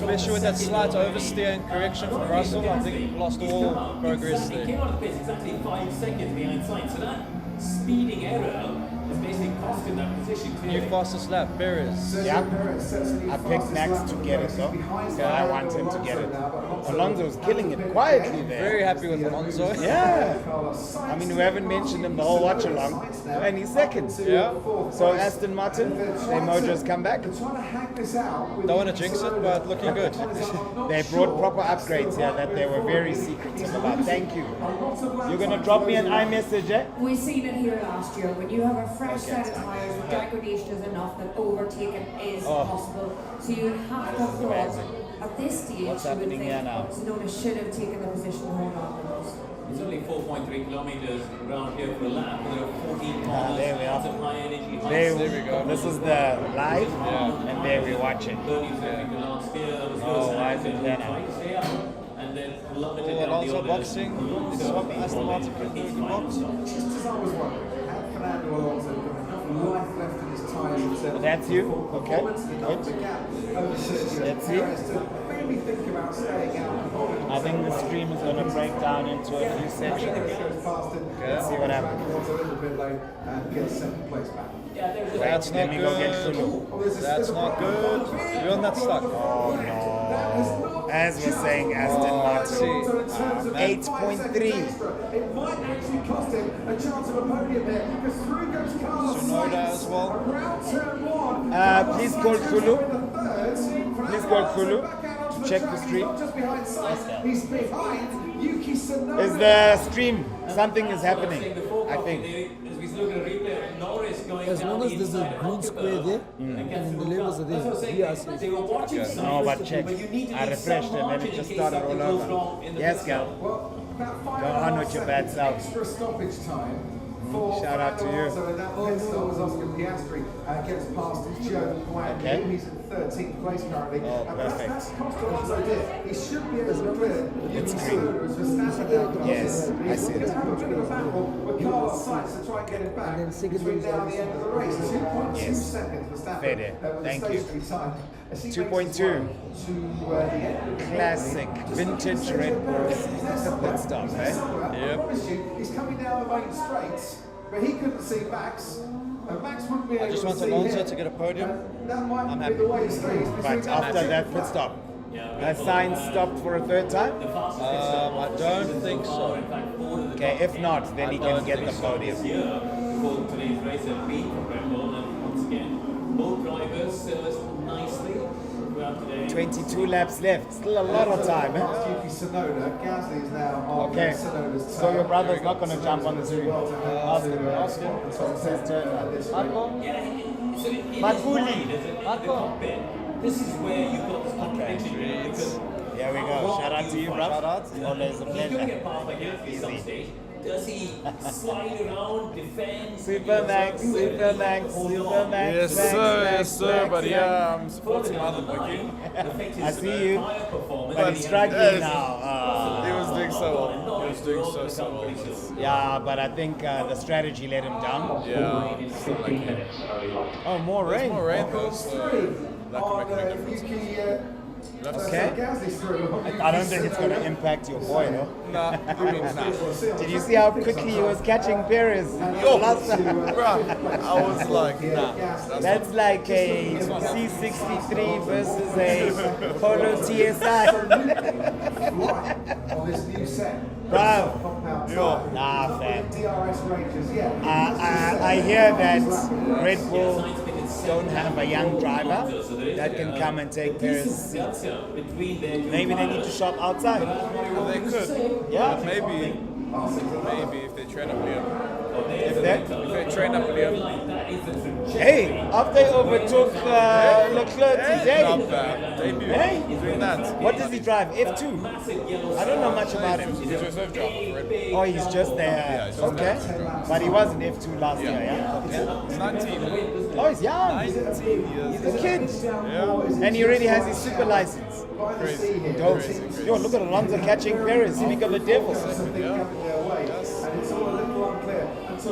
especially with that slight oversteer and correction from Russell. I think he lost all progress He there. came out of pace exactly 5 seconds behind Sainz, so that speeding error has basically cost him that position New clearly. fastest lap, Perez. Yeah, I picked Max to get it though. So I want him to get it. Alonso's killing it quietly there. Very happy with Alonso. Yeah. I mean, we haven't mentioned him the whole Watchalong, and he's second. Yeah. So Aston Martin, their mojo's come back. Don't want to jinx it, but looking good. They brought proper upgrades here that they were very secretive about. Thank you. You're going to drop me an iMessage, eh? We've seen it here last year. When you have a fresh set of tyres, degradation is enough that overtaking is possible. So you would have to have thought at this stage, What's you would happening think here now? Tsunoda should have taken the position to hold on to those. It's only 4.3 kilometers around here for a lap, and there are 14 cars, there we lots are. of high energy, high There we go. This is the live, and there we watch it. 30 seconds last year. There was Oh, why is it there now? And then plummeted Oh, down the Alonso orders. boxing. It's swap Aston Martin can do the box. Just as I was wondering, had Fernando Alonso got enough life left in his tyres in terms of That's you? Okay, performance enough good. to gap over Sergio Let's see. Perez to maybe think about staying out of the I think the stream is going to break down into a few sections. goes past him. Let's see what happens. Alonso a little bit late and gets second place back. Yeah, there's That's Let not me go get good. Sulu. That's not good. You're not stuck. Oh no. As we're saying, Aston Martin. So in terms of 8.3. it might actually cost him a chance of a podium there because through goes Carlos Tsunoda Sainz as well. around turn 1. Please call Kulu. Please call Kulu to check the stream. Just behind Sainz, he's behind Yuki Tsunoda. Is the stream? Something is happening, I think. As we look at the replay, Norris going As down long as the there's a inside green of square the there, and and gets the through levels are That's what I'm there, saying. we are safe. They were watching No, but check. but you need to I leave some refreshed and then margin it just in case started all something goes over. wrong in the Yes, pit Gal. stop. Well, about five Go and a on half with your bad seconds self. extra stoppage time for Shout out to you. Fernando Alonso, and that pit stop as Oscar Piastri gets past Joe Guan Okay. Yu. He's in 13th place currently. Oh, And perfect. That's cost Alonso did. He should be able to clear. It's Yuki green. Tsunoda as Verstappen now passes. Yes, And I he's see looking it. to have a bit of a battle with Carlos Sainz to try and get it back. And then second between is now and the end of the race. 2.2 Yes. seconds Verstappen. Fair there. With Thank the you. stationary time. As he makes 2.2. his way to the end of the Classic, vintage Red Bull pit stop, eh? I promise you, he's coming down the main straight, but he couldn't see Max. And Max wouldn't be able just to want see Alonso him. to get a podium. That might I'm be happy. the way it stays. But after that pit stop, has Sainz stopped for a third time? I don't think so. Okay, if not, then he can get the podium. For today's race at Prix from Red Bull, and once again, both drivers serviced nicely throughout today. 22 laps left, still a lot of time, eh? Yuki Tsunoda, Gasly is now on Okay, Tsunoda's so your turn. brother's not going to jump on the stream. Ask him, because it says turn now. So it is Matuli. right, isn't it? The cockpit. This is where you've got this contradiction. Okay. Because Here we go. Shout out to you, bro. Shout out. Always a he's going to pleasure. get past by Gasly at some stage. Does he slide around, defend? Super Max, Super Max, Super Max. Yes, Max, sir, Max, yes, sir. Max, But Max. yeah, I'm supporting Mother Bucky. I see you. But he's struggling Yes. now. He was doing so well. He was doing so well. Yeah, but I think the strategy let him down. Yeah, still like him. Oh, more There's rain. more rain though, so that On could make a difference. Yuki, You'll have to Okay. Gasly's through. I don't think it's going to impact your boy, though. Nah, I mean, nah. Did you see how quickly he was catching Perez? Yo, Last time? bruh, I was like, nah. That's like a C63 versus a Polo TSI. On this new set. Bro, Compound Yo. tyre. nah, fam. DRS Rangers, yeah. I hear that Red Bull don't have a young driver that can come and take Perez's seat. Maybe they need to shop outside. They could. Yeah. But maybe if they train up Liam. If that, If they train up Liam. hey, after they overtook Leclerc today, Not bad. Debut. Hey. Doing that. what does he drive? F2? I don't know much about him. He's a reserve driver for Red Bull. Oh, he's just there. Yeah, he's just Okay. there. But he was in F2 last year, yeah? Okay. He's 19. Oh, he's young. 19 years. He's a kid. Yeah. And he already has his super license. Crazy. Dope. Crazy. Yo, look at Alonso catching Perez. Speak of the devil. Yeah.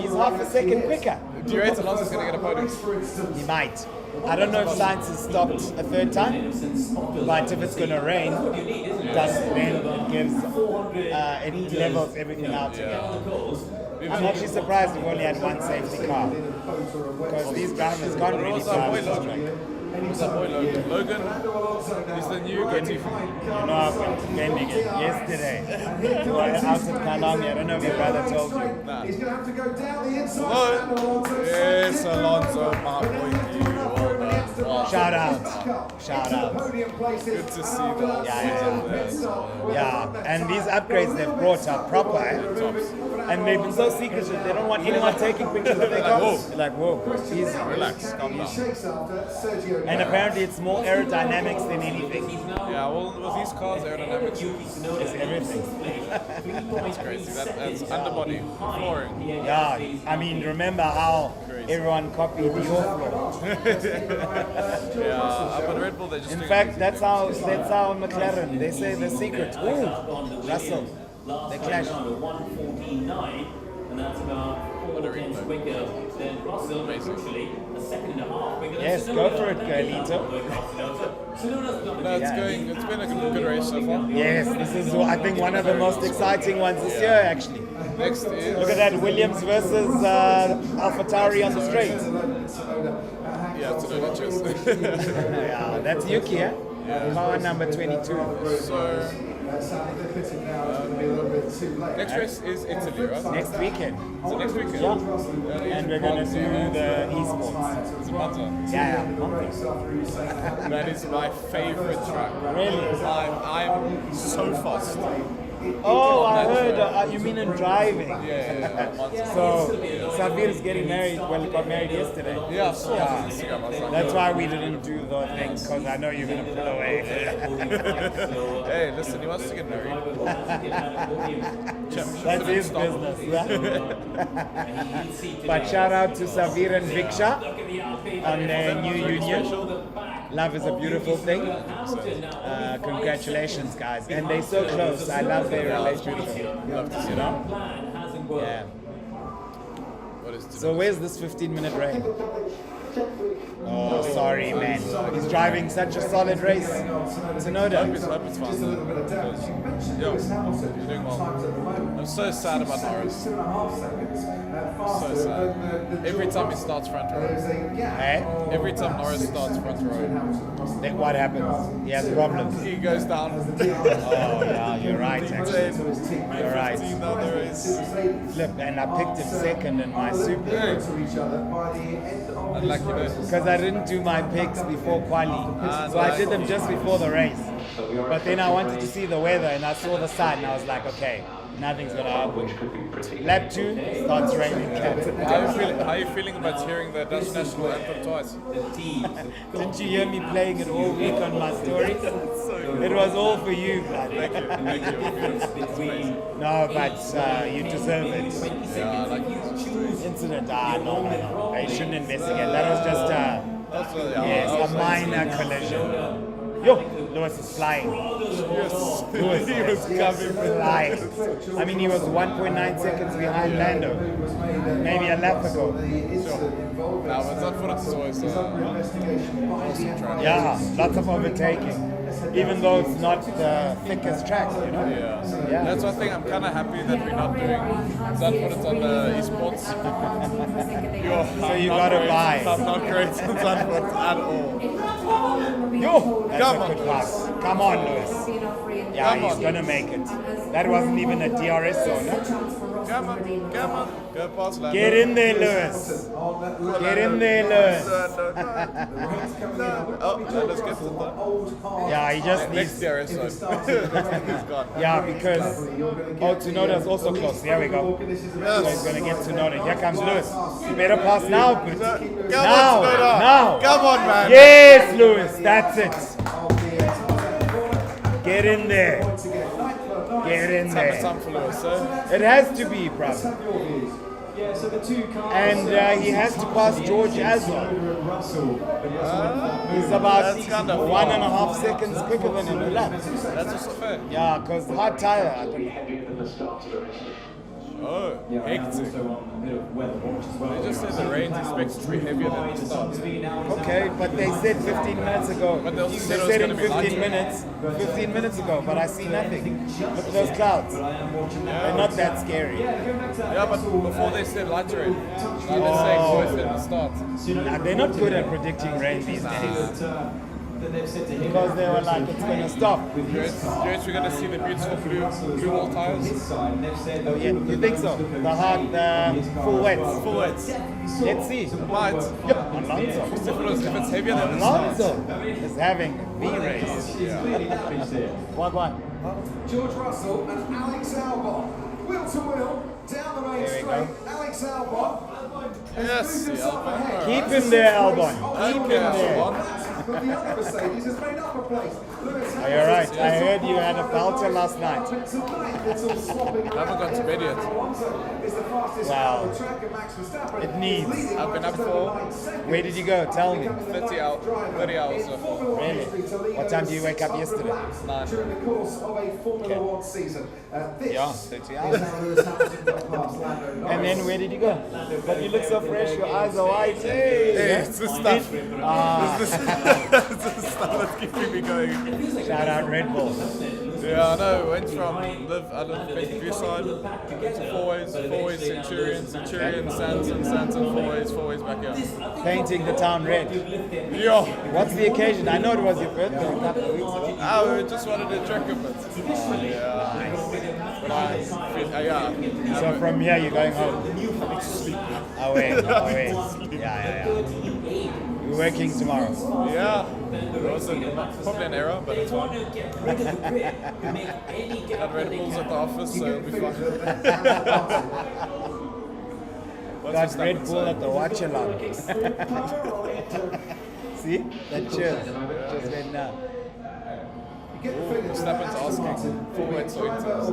He's half a second quicker. Do you rate Alonso's going to get a podium? He might. I don't know if science has stopped a third time, but if it's going to rain, it gives it levels everything out again. I'm actually surprised we've only had one safety car because these drivers can't really drive this track. What's that boy Logan? Logan is the new go-to. You know, I've been gaming it yesterday. We were out at Watchalong. I don't know if your brother told you. Nah. He's going to have to go down the inside. Hello. Yes, Alonso, my boy. Well done. Wow. Shout out. Shout out. Good to see that. Yeah, and these upgrades they've brought are proper, and they've been so secretive. They don't want anyone taking pictures of their cars. They're like, whoa, easy. Relax, calm down. And apparently it's more aerodynamics than anything. Yeah, well, with these cars, aerodynamics It's everything. is crazy. That's underbody, flooring. Yeah, I mean, remember how everyone copied the floor. Yeah, but Red Bull, they just In doing fact, amazing that's things. how McLaren. They say the secret. Ooh, Russell. They clash. 149, and that's about 4 tenths quicker than Russell, crucially, a second and a half quicker than Yes, go for it, Carlito. No, it's been a good race so far. Yes, this is, I think, one of the most exciting ones this year, actually. Next is Look at that, Williams versus AlphaTauri on the straight. yeah, it's another chase. Yeah, that's Yuki, eh? Car number 22. So next race is Italy, right? Next weekend. So next weekend. Yeah. And we're going to do the esports. It's Monza. Yeah. That is my favorite track. Really? I'm so fast. Oh, I heard. You mean in driving? Yeah, Monza. So, Sabir is getting married. Well, he got married yesterday. Yeah, I saw on Instagram. I was like, That's why we didn't do the thing, because I know you're going to pull away. hey, listen, he wants to get married. That's his business. Yeah? But shout out to Savir and Viksha on their new union. Love is a beautiful thing. Congratulations, guys. And they're so close. I love their relationship. Love to see You know? Yeah. What is So where's this 15-minute rain? Oh, sorry, man. He's driving such a solid race. Tsunoda. Hope it's fine. Yo, you're doing well. I'm so sad about Norris. So sad. Every time he starts front row. Eh? Every time Norris starts front row. Then what happens? He has problems. He goes down. Oh, yeah, you're right, actually. You're right. 15 down the race. Flip, and I picked him second in my super. Unlucky though. Because I didn't do my picks before quali. So I did them just before the race. But then I wanted to see the weather and I saw the sun and I was like, okay, nothing's going to happen. Lap 2 starts raining. How are you feeling about hearing the Dutch national anthem twice? Didn't you hear me playing it all week on my stories? It was all for you, blood. Thank you. It's amazing. No, but you deserve it. Yeah, I like it. Incident, no. I shouldn't investigate. That was just a minor collision. Yo, Lewis is flying. Yes. Lewis He was coming. flying. I mean, he was 1.9 seconds behind Lando. Maybe a lap ago. No, but Zandvoort is always awesome track. Yeah, lots of overtaking. Even though it's not the thickest track, you know? Yeah. That's one thing I'm kind of happy that we're not doing Zandvoort on the esports. So you gotta buy. I'm not great in Zandvoort at all. Yo, that's Come a on. good pass. Come on, Lewis. Yeah, Come he's on. gonna make it. That wasn't even a DRS zone, no? Come on. Go past Lando. Get in there, Lewis. Get in there, Lewis. No. Oh, Lando's gets it though. Yeah, he just Next needs. DRS zone. He's gone. Yeah, because Tsunoda's also close. There we go. So he's gonna get Tsunoda. Here comes Lewis. You better pass now, but now. Come on, man. Yes, Lewis. That's it. Get in there. Get in there. Time for Lewis, so. It has to be, brother. And he has to pass George as well. He's about That's kind of 1.5 seconds quicker than in a lap. That's also fair. Yeah, because hard tire, I think. Oh, Yeah, I am hectic. also on a bit of weather watch as well. They just said the rain's expected to be heavier than the start. Okay, but they said 15 minutes ago. But they also They said it was said gonna in be 15 lighter. minutes. 15 minutes ago, but I see nothing. Look at those clouds. They're not that scary. Yeah, but before they said lighter rain. Now they're saying worse than the start. Nah, they're not good at predicting rain these days. Because they were like, it's going to stop. We're going to see the beautiful blue wall tires. Oh, yeah. You think so? The hard, the full wets. Full wets. Let's see. Might. Yep, Alonso. If it's heavier than the start. Alonso is having the race. What? George Russell and Alex Albon. Wheel to wheel, down the main There we straight. go. Alex Albon. Yes, the Albon. Keep him there, Albon. Keep him Okay, there. Albon. But the other Mercedes has made up a place. Lewis Oh, you're right. I heard you had a belter last night. Tonight, it's all swapping. I haven't gone to bed yet. Alonso is the fastest Wow. on the track, and Max Verstappen It needs. is leading I've been by up just for- over 9 seconds. Where did you go? Tell me. 30 hours so far. Really? What time do you wake up yesterday? 9. During the course of a Formula One season. This Yeah, 30 is hours. how Lewis Hamilton got past Lando Norris. And then where did you go? But you look so fresh, your eyes are white. Hey! Hey, it's the stuff. Ah, It's the stuff that's keeping me going. shout out Red Bull. Yeah, I know. Went from I live View side to four ways Centurion, Santon, four ways back here. Painting the town red. Yeah. What's the occasion? I know it was your birthday a couple of weeks ago. Oh, we just wanted to trick a bit. Yeah. But yeah. So from here you're going home. Away. Yeah. You're working tomorrow. Yeah. It was probably an error, but it's fine. Got Red Bulls at the office, so it'll be fine. Got Red Bull at the Watchalong. See? That chill. Just went now. Verstappen's asking for wet sointers.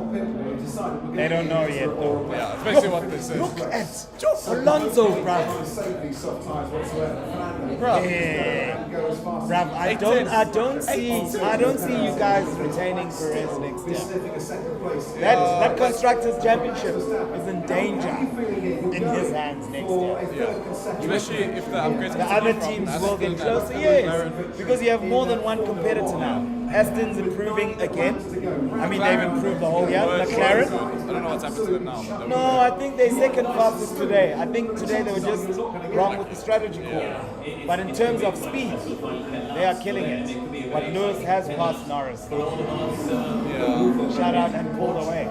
They don't know yet though. Yeah, it's basically what this is. Look at Alonso, bruv. Hey, bruv, I don't see you guys retaining Perez next year. That constructors championship is in danger in his hands next year. Yeah. Especially if the upgrades The other teams will get closer, yes, because you have more than one competitor now. Aston's improving again. I mean, they've improved the whole year. McLaren. I don't know what's happened to them now. But No, I think they're second fastest today. I think today they were just wrong with the strategy call. But in terms of speed, they are killing it. But Lewis has passed Norris. yeah. Shout out and pulled away.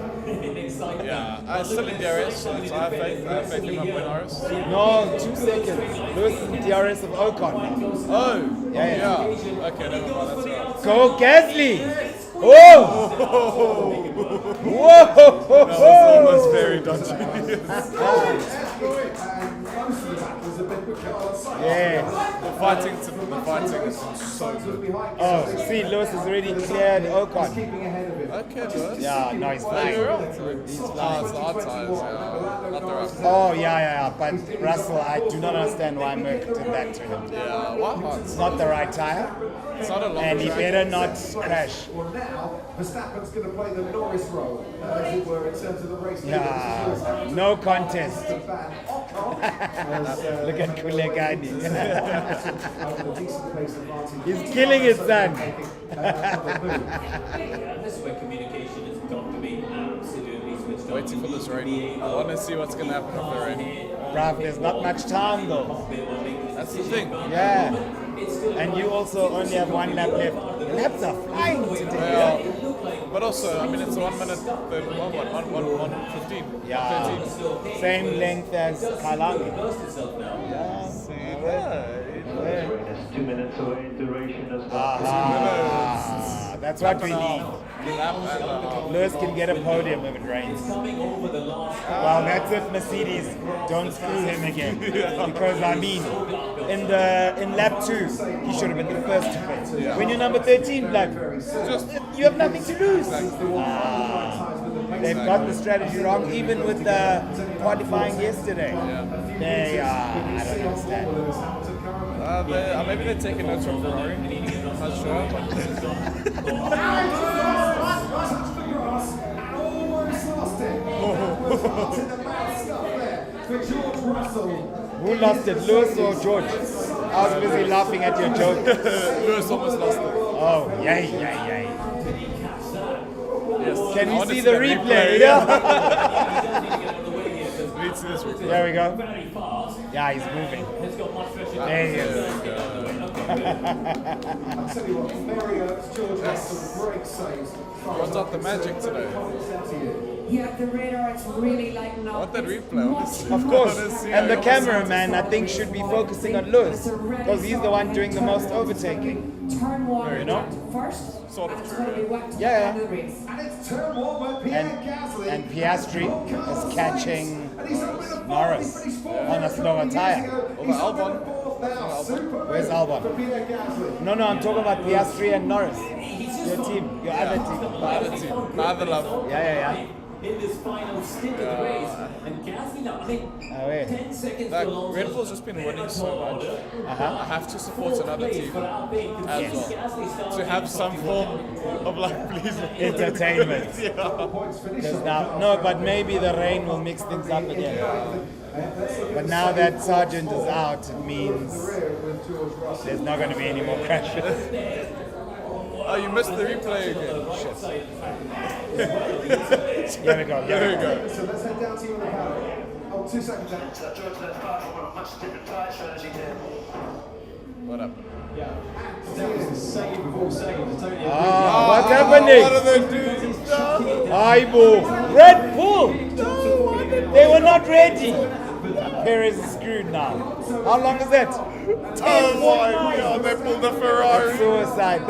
Yeah. I still in DRS, so I have faith. I have faith in my boy Norris. No, 2 seconds. Lewis is the DRS of Ocon now. Oh! Yeah. Okay, never mind, that's alright. Go Gasly! Oh! Whoa! That was almost very dodgy. Yeah. The fighting is so good. Oh, see, Lewis has already cleared Ocon. Okay, Lewis. Yeah, no, he's Oh, flying. you're right. It's the hard tires, yeah. Not the rough. Oh, yeah. But Russell, I do not understand why Merck did that to him. Yeah, why hard? It's not the right tire, It's not a long and he track. better not crash. Well, now Verstappen's going to play the Norris role, as it were, in terms of the race. Yeah, no contest. Look at Kulegani. He's killing his son. This is where communication has got to be absolutely switched on. Waiting for this rain. I want to see what's going to happen with the rain. Bruv, there's not much time though. That's the thing. Yeah. And you also only have 1 lap left. Laps are flying today. Yeah. But also, I mean, it's a 1 minute, 1:15. Yeah. 13. Same length as Kalani. Yeah, see that. 2 minutes away duration as well. Ah, that's what we need. Lap and a half. Lewis can get a podium if it rains. Well, that's if Mercedes don't screw him again. Because I mean, in lap 2, he should have been the first to quit. When you're number 13, like, you have nothing to lose. They've got the strategy wrong, even with the qualifying yesterday. They I don't understand. Maybe they're taking notes from Ferrari. I'm not sure. But Who lost it, Lewis or George? I was busy laughing at your joke. Lewis almost lost it. Oh, yay. Yes. Can I we want to see the that replay? Yeah. We need to see this replay. There we go. Yeah, he's moving. There he is. I'll tell you what, Mary George has some great saves. What's up the magic today? Yeah, the radar is really lighting I up. want that replay. I want to see- Of course. I want to see And the how- cameraman, I think, should be focusing on Lewis because he's the one doing the most overtaking. Turn one You know? first. Sort of and it's true. going to be wet to the Yeah. end of the race. And it's turn one where Pierre Gasly And Piastri is catching and he's up in the Norris but he's fourth on a there slower years tire. ago. Over He's up in Albon. the fourth now. Super Where's win Albon? for Pierre Gasly. No, I'm talking about Piastri and Norris. Your team, your other team. My other team. My other love. Yeah. In this final stint of the race, and Gasly now, I think Oh, yeah. 10 seconds Like, to Alonso. Red Bull's just been winning so much. Uh-huh. I have to support another team as well. To have some form of like pleasing Entertainment. yeah. Because now, no, but maybe the rain will mix things up again. But now that Sargent is out, it means there's not going to be any more crashes. Oh, you missed the replay again. Shit. Here we go. There we go. So let's head down to you on the paddock. Oh, 2 seconds down. George left part from a much different tyre strategy here. What up? What's happening? What are they doing? Aibo. Red Bull. They were not ready. Perez is screwed now. How long is that? Oh my god, they pulled the Ferrari. Suicide.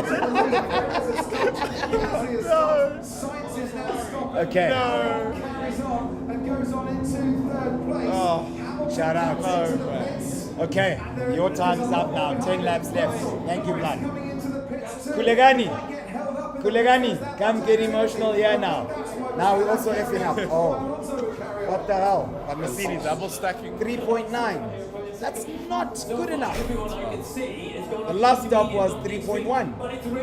Sainz is now stopping. Okay. Carries on and goes on into third place. Oh, shout out. Okay, your time is up now. 10 laps left. Thank you, blood. Coming into the pits too. Kulegani, come get emotional here now. Now we're also effing up. Oh, what the hell? But Mercedes, Double stacking. 3.9. That's not good enough. The last stop was 3.1.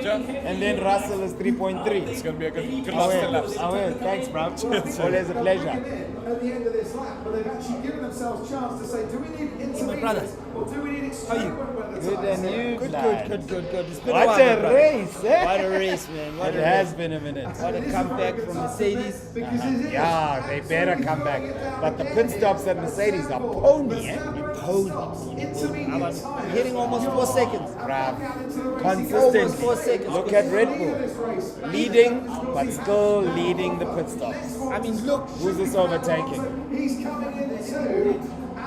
Yeah. And then Russell is 3.3. It's gonna be a good last 10 laps. I will. Thanks, bro. Always a pleasure. At the end of this lap, but they've actually given themselves a chance to say, do we need intermediates or do we need extreme weather Good tyres? and you, Good. It's been What a while, a brother. race, eh? What a race, man. What It a has race. been a minute. What a comeback from Mercedes. Because it is. Yeah, they better come back. But the pit stops at Mercedes are pony, eh? Intermediate tyres. Hitting almost 4 seconds. Bruv. Almost 4 Consistent. seconds. Look at Red Bull. Leading, but still leading the pit stops. I mean, look. Who's this overtaking? He's coming in too.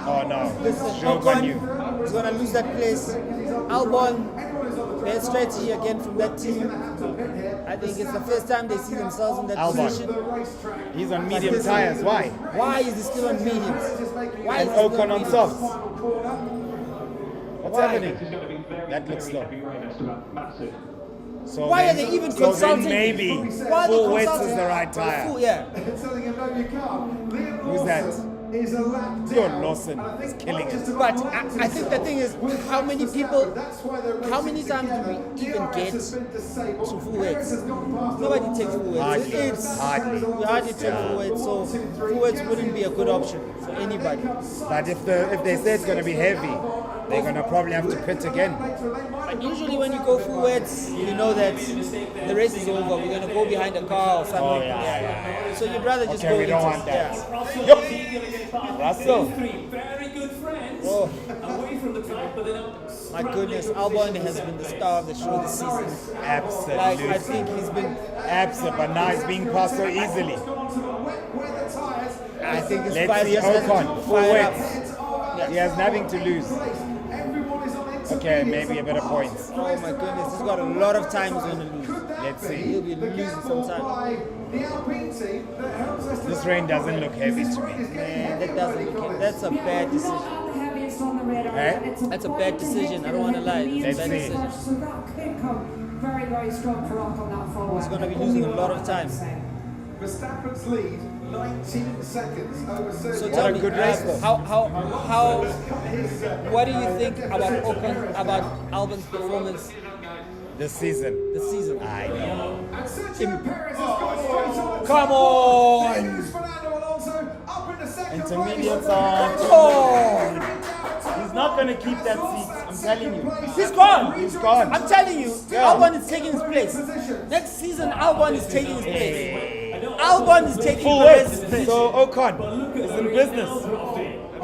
Oh no, Listen, Zhou Guanyu. Ocon is going to lose that place. Albon, bad strategy again from that team. I think it's the first time they see themselves in that Albon. position. He's on medium tires. Why? Why is he still on mediums? Why And is he still Ocon on mediums? softs. What's happening? This is going to be very, That looks slow. heavy rain, it's about massive. So Why then- are they even so then consulting? maybe Why are they full wets consulting? is the right tire. Full, yeah. Telling him, no, you can't. Liam Who's that? Lawson is a lap down. Bjorn Lawson And I think is killing not it. just But about I think the thing is, how many people, That's why they're how racing many times do together. we even DRS get has been disabled. to full Perez weights? has gone past Nobody Alonso. takes full weights. Hardly. It's Hardly. we hardly take full weights, so full weights wouldn't be a good option for anybody. But if they say it's going to be heavy, they're going to probably have to pit again. But usually when you go full weights, you know that the race is over. We're gonna go behind a car or something. Oh, yeah. So you'd rather just Okay, go we don't into- want that. yeah. Yup. Russell. Very good friends Oh. away from the track, but then My goodness, Albon has been the star of the show this season. Absolutely. Like I think he's been. Absolutely. But now he's being passed so easily. I think his Let's five see years Ocon. Full fired wets. up. He has nothing to lose. Okay, maybe a bit of points. Oh my goodness, he's got a lot of time he's gonna lose. Let's see. He'll be losing some time. This rain doesn't look heavy to me. Man, that doesn't look. That's a bad decision. Not the heaviest on the radar. Eh? It's That's a bad decision, I don't wanna lie. Let's It's a bad see. decision. So that could come very, very strong for Ocon that forward. He's gonna be losing a lot of time. Verstappen's lead, 19 seconds over So Sergio. tell a me, good race, though. how, what do you think about Ocon, about Albon's performance This season. this season? I know. And Sergio Perez has gone straight on. Come on! Here's Fernando Alonso up in the second Intermediate place. on. Come on! Down not going to keep that seat. I'm telling you. He's gone. He's gone. I'm telling you, Yeah. Albon is taking his place. Next season, Albon is taking his place. Albon is taking Full Perez's weights. place. So Ocon is in business.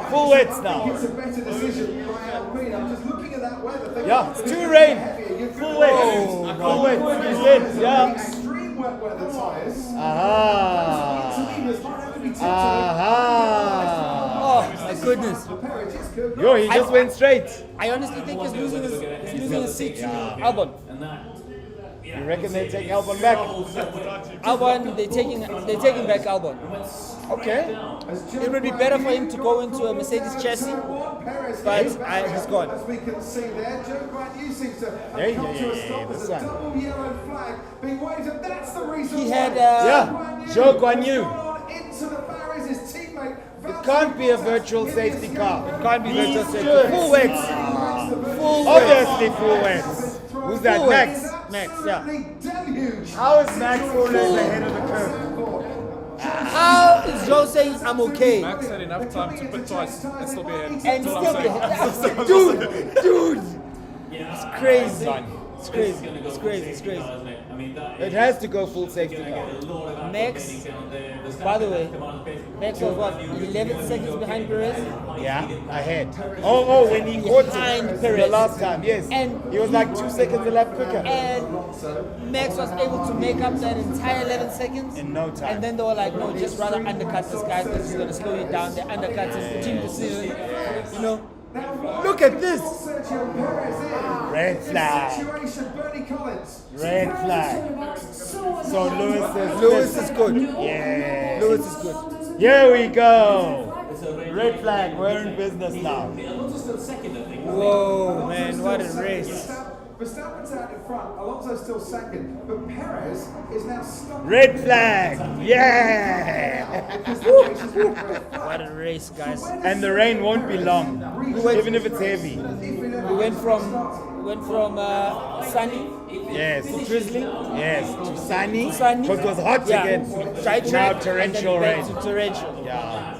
Full weights now. It's a better decision by Alpine. I'm just looking at that weather. They Yeah, want it's to too be rain. heavier. You're Full gonna weights. lose. Full weights. You said, yeah. Extreme wet weather tyres. Aha. Intermediates might have to be tipped Aha. Oh my goodness! to Perez. It's good. Yo, he just went straight. I honestly think he's losing his seat to Albon. You reckon they take Albon back? Albon, they're taking back Albon. Okay. It would be better for him to go into a Mercedes chassis, but he's gone. As we can see there, Joe Grant seems to have Yeah, come yeah, to a yeah, stop. yeah, There's this a one. double yellow flag being waved, and that's the reason He why had, Yeah, Joe Guan Yu. gone on into the barriers. His teammate. It can't be a virtual safety car. It can't be virtual safety. Full weights. Full Obviously full weights. Who's that? Full Max. Max, yeah. How is Max always ahead of the curve? How is Joe saying I'm okay? Max had enough time to pit twice and still be ahead. And That's all still I'm be saying. dude, it's crazy. It's crazy. It's crazy. It's crazy. It has to go full safety car. Max, by the way, Max was what, 11 seconds behind Perez? Yeah, ahead. Oh, when he caught Behind it Perez. the last time, yes. And- he was like 2 seconds a lap quicker. And Max was able to make up that entire 11 seconds. In no time. And then they were like, no, just rather undercut this guy because he's going to slow you down. They undercut his team decision. You know, look at this. Red flag. Situation, Bernie Collins. Red flag. So Lewis is good. Yeah. Lewis is good. Here we go. Red flag. We're in business now. Whoa, man, what a race. Verstappen's out in front, Alonso's still second, but Perez is now stuck. Red flag. Yeah. What a race, guys. And the rain won't be long, even if it's heavy. We went from sunny Yes. to drizzly. Yes. To sunny. Sunny. Because it was hot Yeah. again. Dry Now track, torrential and then rain. back to torrential. Yeah.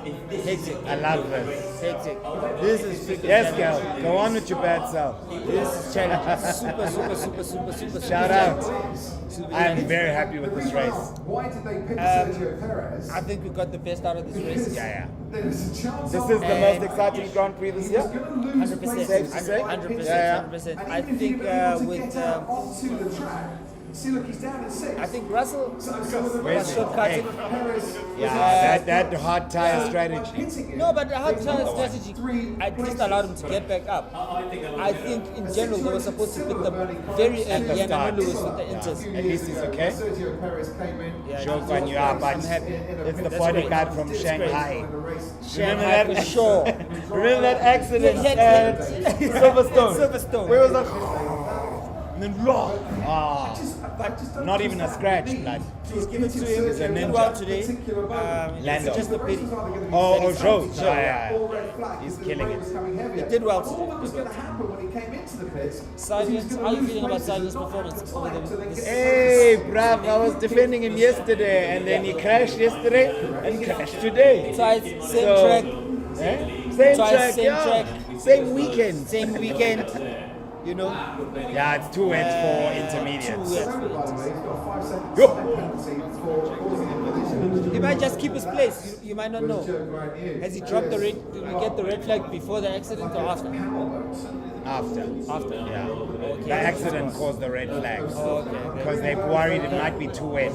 Hectic. I love this. Hectic. This is freaking Yes, challenging. girl. Go on with your bad self. This is challenging. Super. Shout out. Super I am challenging. very happy with this race. Why did they pick Sergio Perez? I think we got the best out of this race. Yeah. There's a chance This of is the most exciting Grand Prix this year. 100%. Safe to say? 100%. Yeah. 100%. And I even if think you're able to with get out onto the track, see, look, he's down in sixth. I think Russell So with the was Where's it? shortcutting. Perez, Yeah, that hard tire strategy. hitting it. No, but the hard turn strategy at least allowed him to get back up. I think in general they were supposed to pick them very early. Yeah, start. no Lewis with the inters. At least he's okay. Sergio Perez came in. Yeah, Joe Guan Yu, but I'm happy. it's the That's bodyguard great. from It's Shanghai. Shanghai for sure. Remember that accident Yeah, at Silverstone? Silverstone. Where was that? And then, ah, not even a scratch, blood. Please give it to him. He's a He did ninja. well today. Lando. It's just a pity. Oh, Joe. Joe. Yeah. He's killing it. He did well What today. was going to happen when he came into the pits? Sargent, how are you feeling about Sargent's performance over this? Hey, bruv, I was defending him yesterday, and then he crashed yesterday and crashed today. Twice, same So- track, Same Twice, track, same yeah. track. Same weekend. same weekend. You know, Yeah, it's 2 wets for 2 intermediates. wets. By the way, he's got a 5 second Yo. time penalty for causing a collision. He might just keep his place. You might not know. Joe Grant Yu. Has he dropped the red? Did we get the red flag before the accident or after? After. After. Yeah. Okay. The accident caused the red flag. Oh, okay. Because they worried it might be too wet.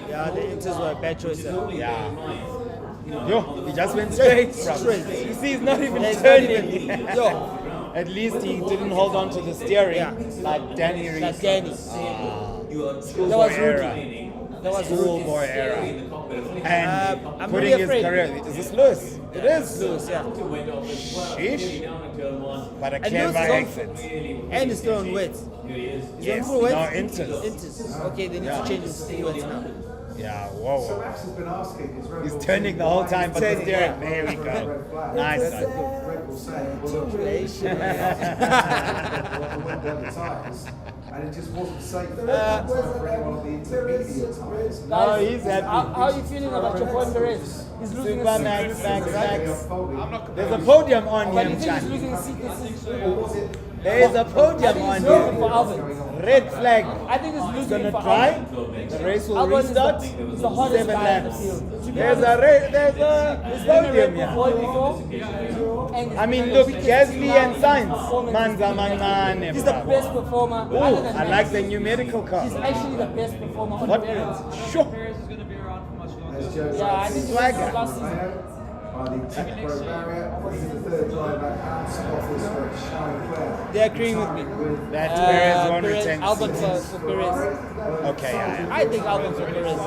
Yeah, the inters were a bad choice. Yeah. Yo, he just went straight. bruv. Straight. You see, he's not even He's not turning. even- Yo. At least he didn't hold on to the steering Yeah. like Danny Reese. Like Danny. That Schoolboy was era. Rudy. That was Rudy. Schoolboy era. And I'm putting really his afraid. career. Is this Lewis? It is. Lewis, yeah. Sheesh. But a And clever Lewis is exit. And he's still on weights. He's Yes. on full weights. No, inters. Inters. Okay, they need Yeah. to change his full weights now. Yeah, whoa. So Max has been asking his Red He's Bull turning the whole time, but the Turning, steering. yeah. There we go. red flag. Nice Red one. Bull saying, well, look, Situation. the tyres. and it just wasn't safe for anyone on the intermediate tyres. Oh, he's happy. How are you feeling about your boy Perez? He's losing Super his Max, seat. Max. There's a podium on But you him, think he's Chan. losing his seat this season? There's a podium on He's losing for him. Albon. Red flag. I think he's He's losing gonna for try. Albon. The race will Albon restart. is the hottest 7 guy in the laps. field. To be There's honest, there's a he's been a podium Red Bull here. boy before. And he's I mean, been look, the quickest Gasly round and Sainz. performance Manza he's been mangane, making. He's the bravo. best performer. Oh, other than I Max. like the new medical car. He's actually the best performer on What? the variants. Sure. Perez is going to be around for much longer. Yeah, I think Swagger. this is last season. By the tech pro barrier, this is the third driver out of this for Charles They're agreeing with me. That Perez won't Perez, retain. Albon for Perez. Okay, yeah. I think Albon for Perez.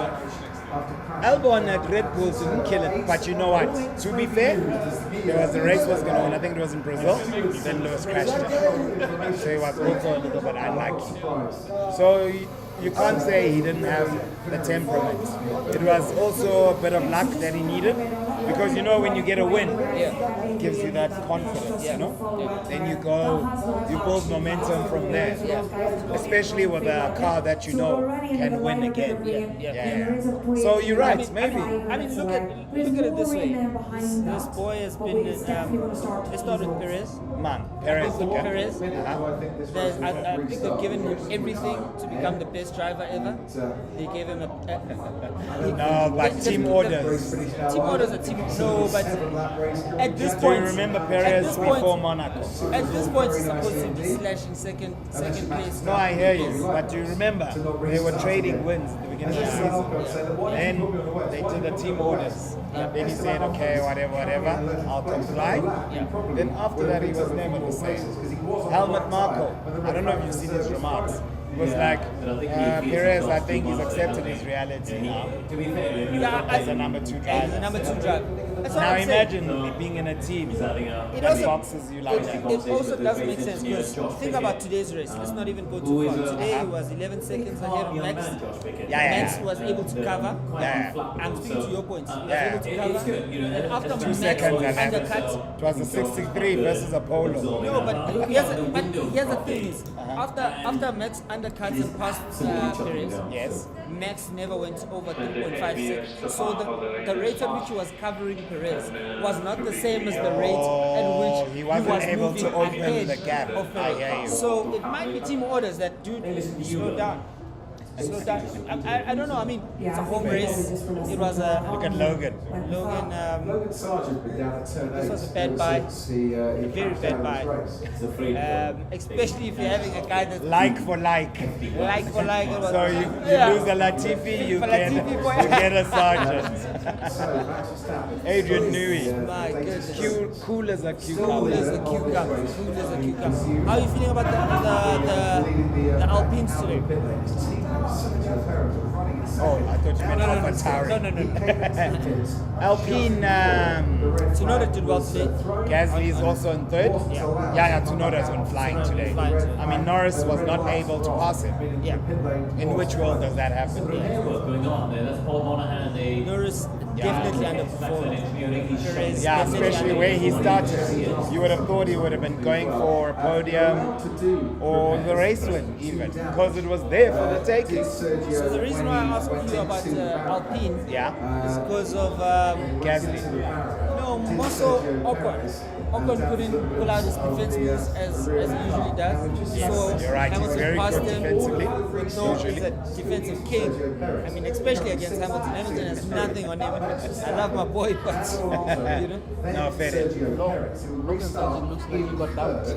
Albon at Red Bull didn't kill it, but you know what? To be fair, the race was going on. I think it was in Brazil. Then Lewis crashed it. So he was also a little bit unlucky. So you can't say he didn't have the temperament. It was also a bit of luck that he needed, because you know when you get a win, it gives you that confidence. You know, then you build momentum from there. Especially with a car that you know can win again. Yeah. So you're right, maybe. I mean, look at it this way. This boy has been. Let's start with Perez. Perez. Okay. Perez. I think they've given him everything to become the best driver ever. They gave him No, but team orders. Team orders are team. No, but at this Do point, you remember at Perez this before point, Monaco? At this point, he's supposed to be slashing second place. No, I hear you, but do you remember they were trading wins at the beginning of the season? Then they did the team orders. Then he said, okay, whatever, I'll comply. Then after that, he was never the same. Helmut Marko, I don't know if you've seen his remarks. It was like, Perez, I think he's accepted his reality now. As a number 2 driver. As a number 2 driver. That's what Now I'm saying. imagine being in a team It that also, boxes you like that. it also does make sense, because think about today's race. Let's not even go too far. Today he was 11 seconds ahead of Max. Max was able to cover. I'm speaking to your points. He was able to cover. And after 2 Max seconds ahead. undercut. It was a 63 versus a Polo. No, but here's the thing is, after Max undercuts and passed Perez, Yes. Max never went over 3.5 seconds. So the rate at which he was covering Perez was not the same as the rate at which he wasn't was able moving to open ahead the gap. of I Perez. hear you. So it might be team orders that, dude, slow down. Slow down. I don't know. I mean, it's a home race. It was a Look at Logan. Logan Sargent been down at turn 8. This was a bad buy. A very bad buy. Especially if you're having a guy that's Like for like. like for like. It was, So you lose a Latifi, you For get, Latifi, boy. you get a Sergeant. Adrian Newey. My goodness. Cool as a cucumber. Cool as a cucumber. Cool as a cucumber. How are you feeling about the Alpines today? Oh, I thought you meant AlphaTauri. No. Alpine, Tsunoda did well today. Gasly is also in third. Yeah, Tsunoda's been flying today. I mean, Norris was not able to pass him. Yeah. In which world does that happen? What's going on there? That's Paul Monahan. Norris definitely underperformed. Perez Yeah, definitely especially where he underperformed. started. You would have thought he would have been going for a podium or the race win even, because it was there for the taking. So the reason why I asked you about Alpine is because of Gasly. no, more so Ocon. Ocon couldn't pull out his defense moves as he usually does. So You're right, he's Hamilton very passed good him. defensively, So usually. he's a defensive king. I mean, especially against Hamilton. Hamilton has nothing on him. I love my boy, but you know. No, fair. Logan Sargent looks like he got dumped.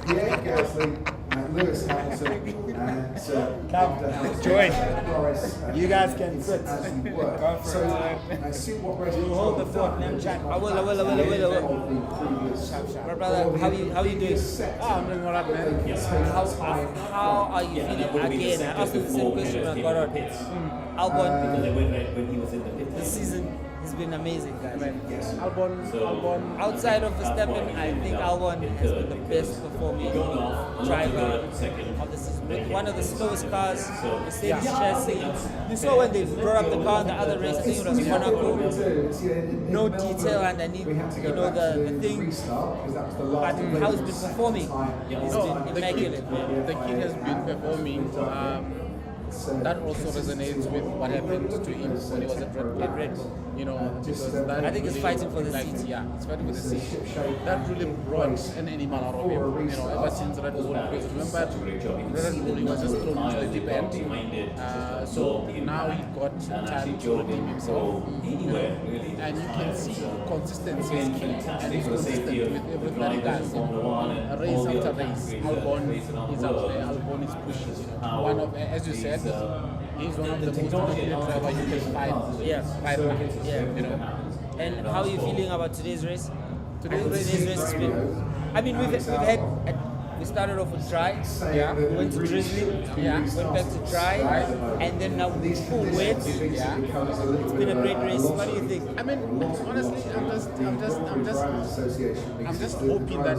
Pierre Gasly and Lewis Hamilton and Come, join. Norris. You guys can sit. Go for it. I see what race you Hold the fort, let me chat. I will. My brother, how you doing? I'm doing alright, man. How are you feeling? Again, I asked you the same question when I got on. Albon, when he was in the pit. this season He's been amazing, guys. Albon. Outside of Verstappen, I think Albon has been the best performing driver of the season. With one of the slowest cars, Mercedes chassis. You saw when they brought up the car in the other race, I think it was Monaco. No detail underneath, the thing. But how he's been performing, he's been immaculate. The kid has been performing. That also resonates with what happened to him when he was at Red Bull. Because that I think he's fighting for the seat. Yeah, he's fighting for the seat. That really brought an animal out of him. Ever since Red Bull, because remember, Red Bull, he was just thrown into the deep end. So now he got time to redeem himself. And you can see consistency is key, and he's consistent with everything that he does. Race after race, Albon is out there. Albon is pushing. One of, as you said, he's one of the most dominant drivers you can find right now. And how are you feeling about today's race? Today's race has been. I mean, we started off with dry. We went to drizzling. Went back to dry. And then now we full wet. It's been a great race. What do you think? I mean, honestly, I'm just hoping that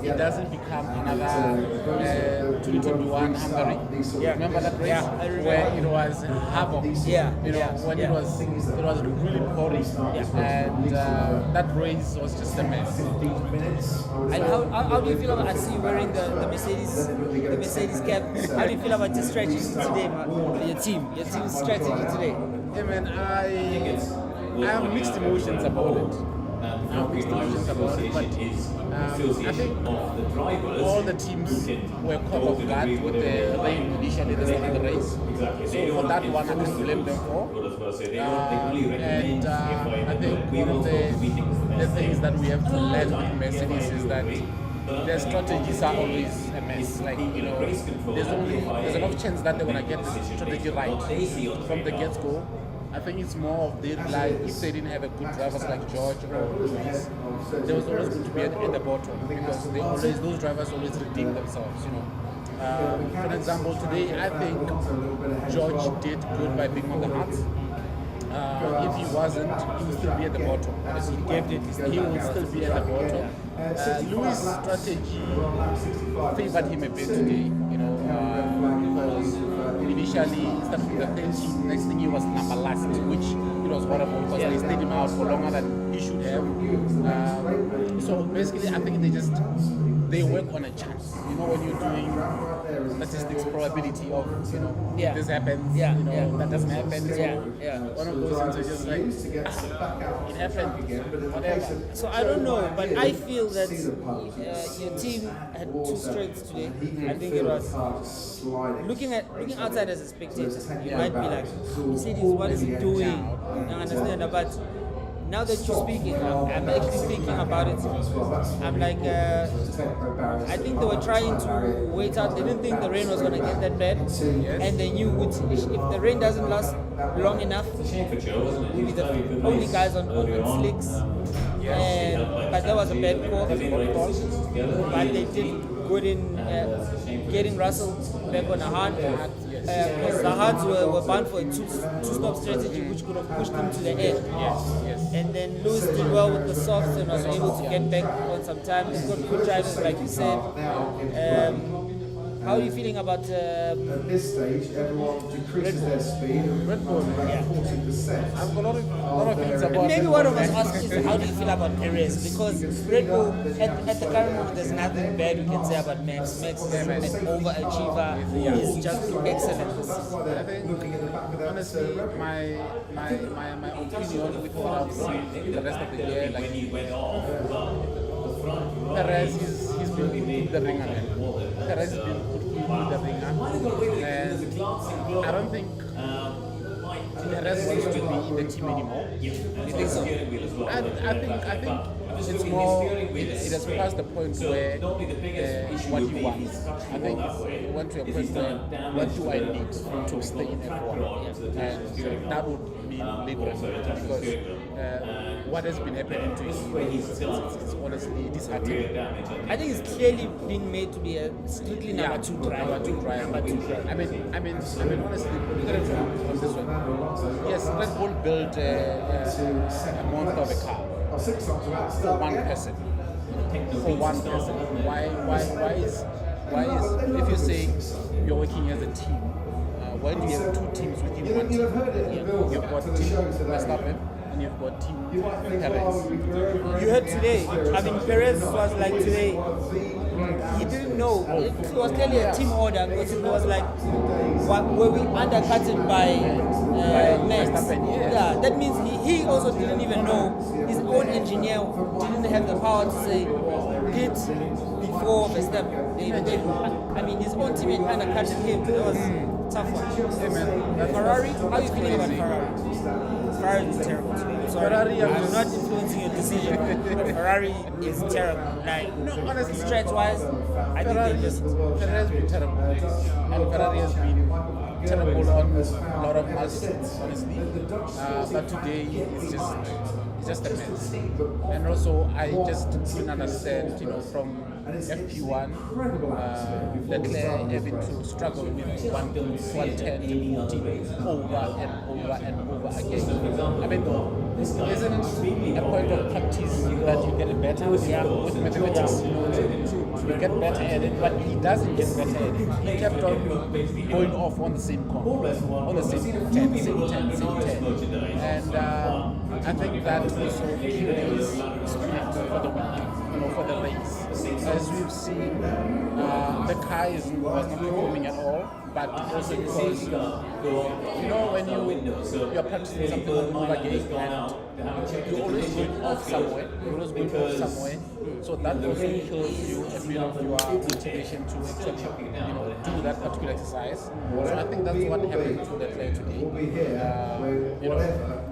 it doesn't become another 2021 Hungary. Remember that race where it was havoc? When it was really pouring, and that race was just a mess. And how do you feel about? I see you wearing the Mercedes cap. How do you feel about your strategy today, man? Your team's strategy today? Yeah, man, I have mixed emotions about it. But I think all the teams were caught off guard with the rain initially at the start of the race. So for that one, I can blame them for. And I think one of the things that we have to learn with Mercedes is that their strategies are always a mess. There's enough chance that they're gonna get the strategy right from the get-go. I think it's more of they rely, if they didn't have a good drivers like George or Luis, there was always going to be at the bottom, because those drivers always redeem themselves. For example, today I think George did good by being on the hard. If he wasn't, he would still be at the bottom. He would still be at the bottom. Luis' strategy favored him a bit today, because initially, instead of the 13th, next thing he was number last, which it was horrible because they stayed him out for longer than he should have. So basically, I think they work on a chance. When you're doing statistics, probability of this happens, that doesn't happen. So one of those things is just like it happened, whatever. So I don't know, but I feel that your team had two strengths today. I think it was looking outside as a spectator. You might be like, Mercedes, what is he doing? I understand, but now that you're speaking, I'm actually thinking about it. I'm like, I think they were trying to wait out. They didn't think the rain was going to get that bad. And they knew if the rain doesn't last long enough, we'll be the only guys on slicks. But that was a bad call. But they did good in getting Russell back on a hard. Because the hards were bound for a two-stop strategy, which could have pushed them to the end. And then Lewis did well with the softs and was able to get back on some time. He's got good drivers, like you said. How are you feeling about at this stage, everyone decreases their speed Red Bull? 40%. I've got a lot of things about maybe one of us asked is how do you feel about Perez? Because Red Bull, at the current moment, there's nothing bad we can say about Max. Max is an overachiever. He's just been excellent this season. I think, honestly, my opinion with what I've seen the rest of the year, like Perez, he's been in the ringer, man. Perez has been in the ringer, and I don't think Perez wants to be in the team anymore. You think so? I think it's more, it has passed the point where what he wants. I think it went to a point where what do I need to stay in F1? And that would mean liberty, because what has been happening to him is honestly disheartening. I think it's clearly been made to be a strictly number two driver. I mean, honestly, look at it from this one. Yes, Red Bull built a monster of a car for one person. Why is if you say you're working as a team, why do you have two teams within one team? You've got Team Verstappen and you've got Team Perez. You heard today, I mean, Perez was like today, he didn't know. It was clearly a team order, because it was like, were we undercutted by Max? Yeah, that means he also didn't even know. His own engineer didn't have the power to say, pit before Verstappen. I mean, his own teammate undercutted him. That was tough one. Hey man, Ferrari, how are you feeling about Ferrari? Ferrari is terrible today. Sorry, Ferrari, I'm not influencing your decision, but Ferrari is terrible. Like, no, honestly, stretch-wise, I think they just... Ferrari has been terrible, and Ferrari has been terrible on a lot of milestones, honestly. But today it's just a mess. And also, I just couldn't understand, from FP1, Leclerc having to struggle with 110 to 14 over and over again. I mean, isn't it a point of practice that you get better with mathematics, to get better at it, but he doesn't get better at it. He kept on going off on the same combo, on the same 10. And I think that also killed his spirit for the week, for the race. As we've seen, the car was not performing at all, but also because, when you're practicing something over again and you're always going off somewhere, so that also kills you a bit of your motivation to actually, do that particular exercise. So I think that's what happened to Leclerc today.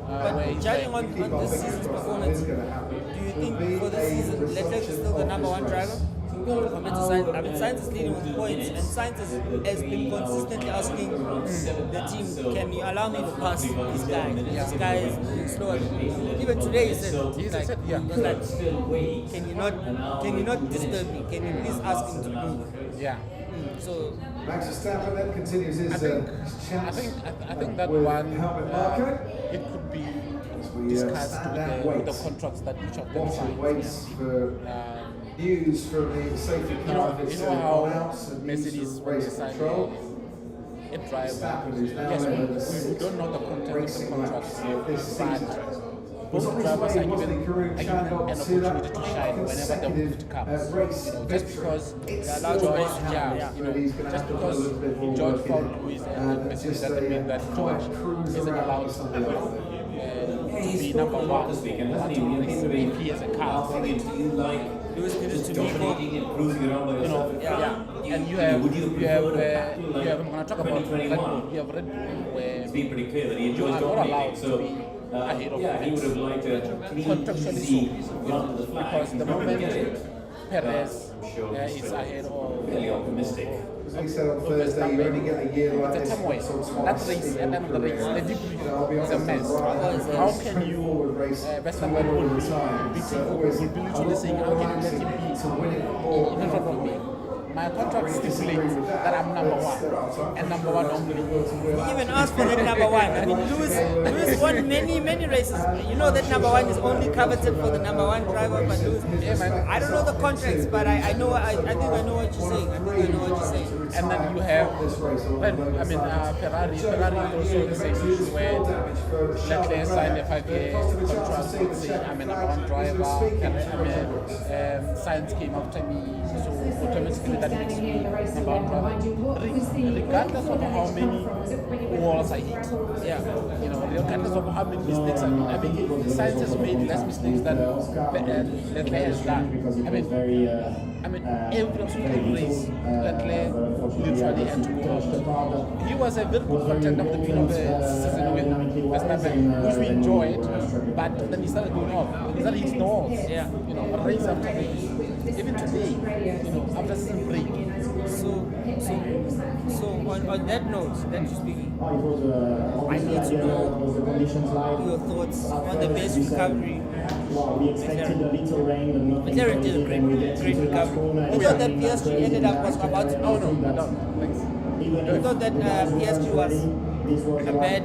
But judging on this season's performance, do you think for this season Leclerc is still the number one driver compared to Sainz? I mean, Sainz is leading with points, and Sainz has been consistently asking the team, can you allow me to pass this guy? This guy is moving slower. Even today he said, can you not disturb me? Can you please ask him to move? Yeah. So Max Verstappen then continues his I think that one it could be discussed with the contracts that each of them sign. News from the safety car. You know how Mercedes, when they sign a driver, yes, we don't know the content of the contracts, but both drivers are given an opportunity to shine whenever the opportunity comes. Just because George found Lewis and Mercedes doesn't mean that George isn't allowed to be number one if he has a car. Lewis needed to be and you have I'm going to talk about Red Bull. You have Red Bull where you are not allowed to be ahead of contractually because the moment Perez is ahead of He said on Thursday, you only get a year like this. It's a turmoil. That race, and then the race, the degree is a mess. How can you, Verstappen will be literally saying, how can you let him be in front of me? My contract stipulates that I'm number one, and number one only. He even asked for that number one. I mean, Lewis won many races. You know that number one is only coveted for the number one driver, but Lewis, I don't know the contracts, but I think I know what you're saying. And then you have, Ferrari is also the same issue where Leclerc signed a 5-year contract saying I'm a number one driver, Sainz came after me, so automatically that makes me number one driver. Regardless of how many walls I hit, regardless of how many mistakes I made. I mean, Sainz has made less mistakes than Leclerc has done. I mean, every race, Leclerc literally had to go he was a very good content of the beginning of the season with Verstappen, which we enjoyed, but then he started going off. He started hitting the walls. Yeah. You know, a race after race. Even today, you know, after season break. So on that note, that you're speaking, I need to know your thoughts on the best recovery. McLaren did a great recovery. We thought that PSG ended up was about to. Oh no, I don't. Thanks. We thought that PSG was a bad.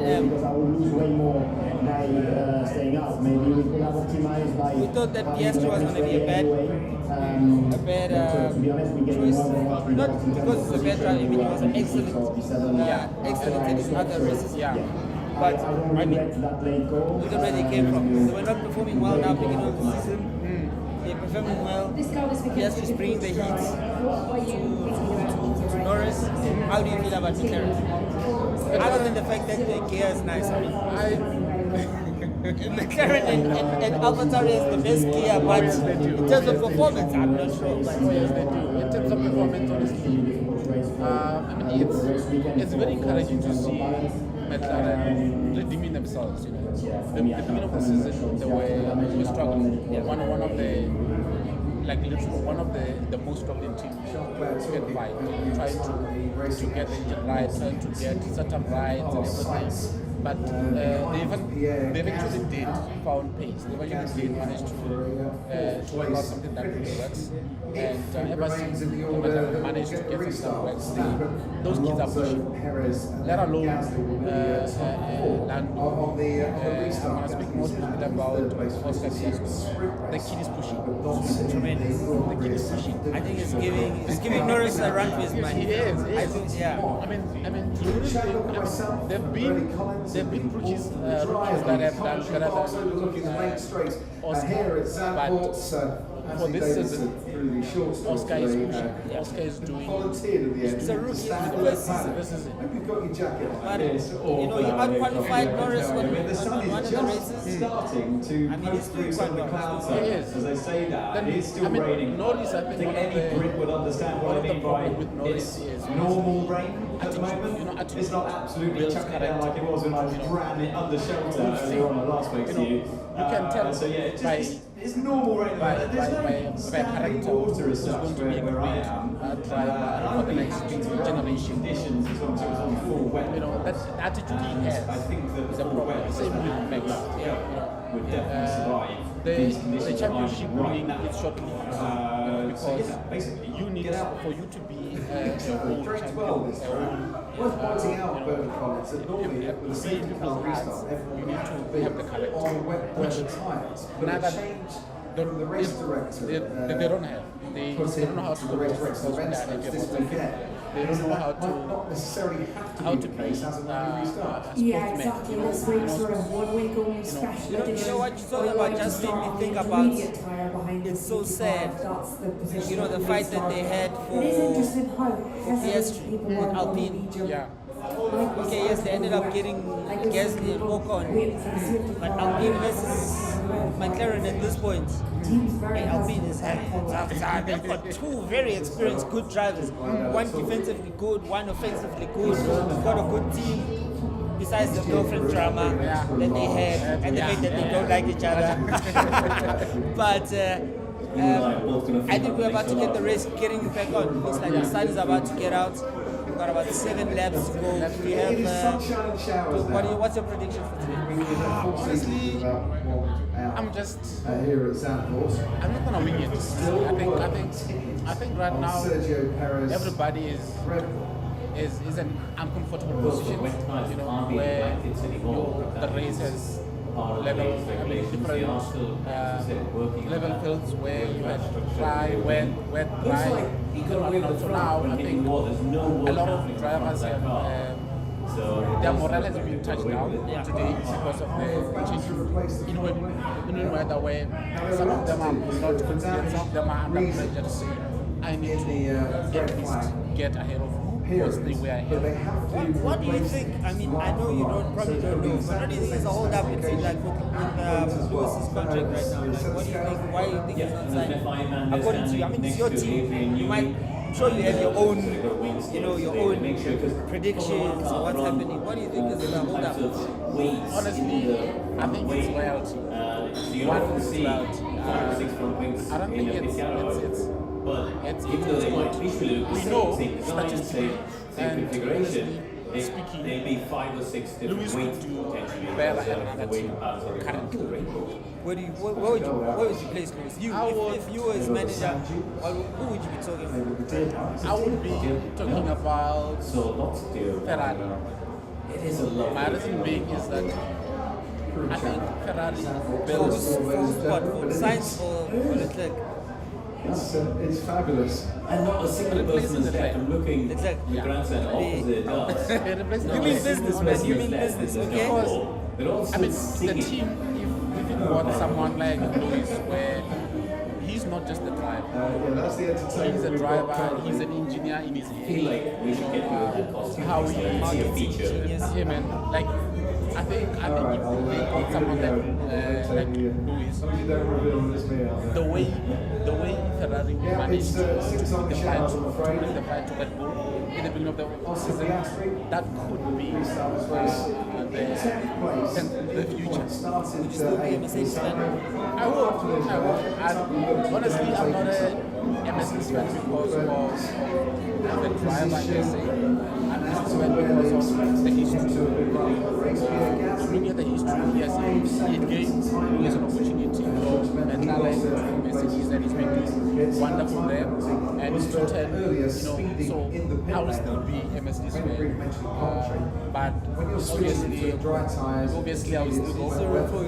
We thought that PSG was going to be a bad choice. Not because it's a bad driver, I mean, it was an excellent in other races. Yeah. But I mean, look at where they came from. They were not performing well now, beginning of the season. They're performing well. PSG is bringing the heat to Norris. How do you feel about McLaren? Other than the fact that the gear is nice, I mean, McLaren and AlphaTauri is the best gear, but in terms of performance, I'm not sure. But Yes, they do. In terms of performance, honestly, I mean, it's very encouraging to see McLaren redeeming themselves. You know, the beginning of the season they were struggling. One of the literally one of the most struggling teams get by trying to get the engine right, trying to get certain rides and everything. But they eventually did found pace. They eventually did manage to work out something that really works. And ever since they managed to get something that works, those kids are pushing. Let alone Lando. I'm going to speak more specifically about Oscar Piastri. The kid is pushing. tremendous. The kid is pushing. I think it's giving Norris a run for his money. It is. I think, yeah. I mean, you wouldn't think, they've been rookies that have done better than Oscar, but for this season, Oscar is pushing. Oscar is doing. It's a rookie in the first season. This is it. But, you know, he out-qualified Norris on one of the races. I mean, he's doing quite well. He is. As they say that, Then, it is still I mean, raining. Norris, I I think think one of any Brit would understand one what I of the mean by problem with Norris it's is normal rain at the attitude. moment. You know, attitude It's not absolutely builds chucking it down character. like it was when I was ran it under shelter earlier on last week to you. You can tell So yeah, by it's normal rain. by There's no character standing water as who's such going to be a where I great am. driver for the next generation. Conditions as long as it was on full wet. You know, that attitude he has I think that is a problem. Same with Max. would definitely survive. These The conditions championship are right winning now. is short lived So because yeah, basically, you need get out. for you to be a whole Very champion, well this a track. whole Worth pointing out, Bernard Collins, that normally with the safety car restart, everyone you need to have the character, on wet which tyres. But now the that change the from the race director they don't have. They put don't know how in to the do race it director events this weekend. They don't know how Might not necessarily have to how be to the be case as and when you restart. Yeah, exactly. This week's sort of 1 week only special You edition. know what you talk about just made me think about. It's so sad. You know, the fight that they had for It is interesting how PSG with Alpine. Yeah. Okay, yes, they ended up getting Gasly and Ocon, but Alpine versus McLaren at this point. Hey, Alpine is they've got two very experienced, good drivers. One defensively good, one offensively good. They've got a good team. Besides the girlfriend drama that they have and the fact that they don't like each other. But I think we're about to get the race getting back on. Looks like the sun is about to get out. We've got about 7 laps to go. We have. It is sunshine and showers now. What's your prediction for today? Honestly, I'm just. Here at Zandvoort. I'm not gonna wing it. I think right now Sergio Perez. everybody is an uncomfortable position. You know, where the race has level fields where you had dry, wet, dry. So now I think a lot of drivers have their morale has been touched down today because of the change in weather where some of them are not confident, some of them are under pressure to say, I need to at least get ahead of because they were ahead. What do you think? I mean, I know you probably don't know, but what do you think is a hold up? It seems like with Lewis's contract right now. Like, what do you think? Why do you think he's not signed? According to you, I mean, it's your team. You might sure you have your own, your own predictions or what's happening. What do you think is the hold up? Honestly, I think it's loyalty. One is loyalty. I don't think it's we know statistically and honestly speaking, Louis would do better at another team currently. Where would you place Louis? If you were his manager, who would you be talking about? I would be talking about Ferrari. My reason being is that I think Ferrari builds for science or Leclerc? It's fabulous. And not a single person is left looking Leclerc. the grandson opposite dots. You mean business, man. You mean business, okay? Because, I mean, the team, if you want someone like Louis, where he's not just a driver, That's the entertainment. he's a driver, he's an engineer in his head. We should get rid of the cost. How he feature. yeah, man. Like, I think if they got someone like Louis, the way Ferrari managed to bring the fight to that goal in the beginning of the season, that could be the future. Would you still be a Mercedes fan? I would. Honestly, I'm not a Mercedes fan because of the driver, I can say. I'm a Mercedes fan because of the history. Looking at the history, yes, it gave Louis an opportunity to go McLaren to Mercedes, and he's been doing wonderful there. And it's 210, so I will still be a Mercedes fan. But obviously, I will still go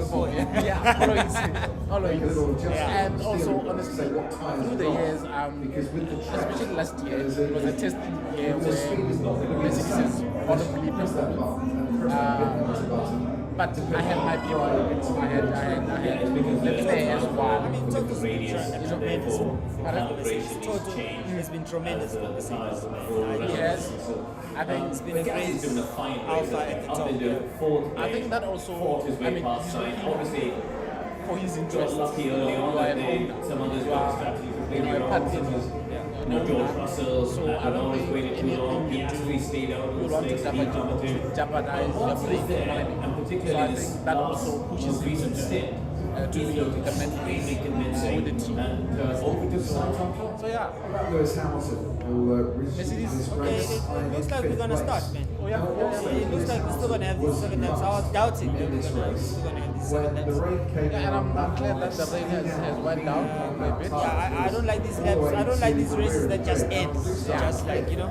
for yeah, always. And also, honestly, through the years, especially last year, it was a testing year where Mercedes audibly performed. But I had my view on it. I had Leclerc as well. I mean, Toto's been tremendous. Toto has been tremendous for Mercedes. Yes, I think it's been a great alpha at the top. I think that also, I mean, obviously for his interest, you are some others got strategy for a partner. George Russell, So I don't think anything you do will want to jeopardize your brain. So I think that also pushes him to be the man with the team. So yeah. Lewis Hamilton will Mercedes, Okay, it looks like we're gonna start, man. Oh yeah. It looks like we're still gonna have these 7 laps. I was doubting that we're still gonna have these 7 laps. Yeah, and I'm glad that the rain has went down a bit. Yeah, I don't like these laps. I don't like these races that just end. Just like, the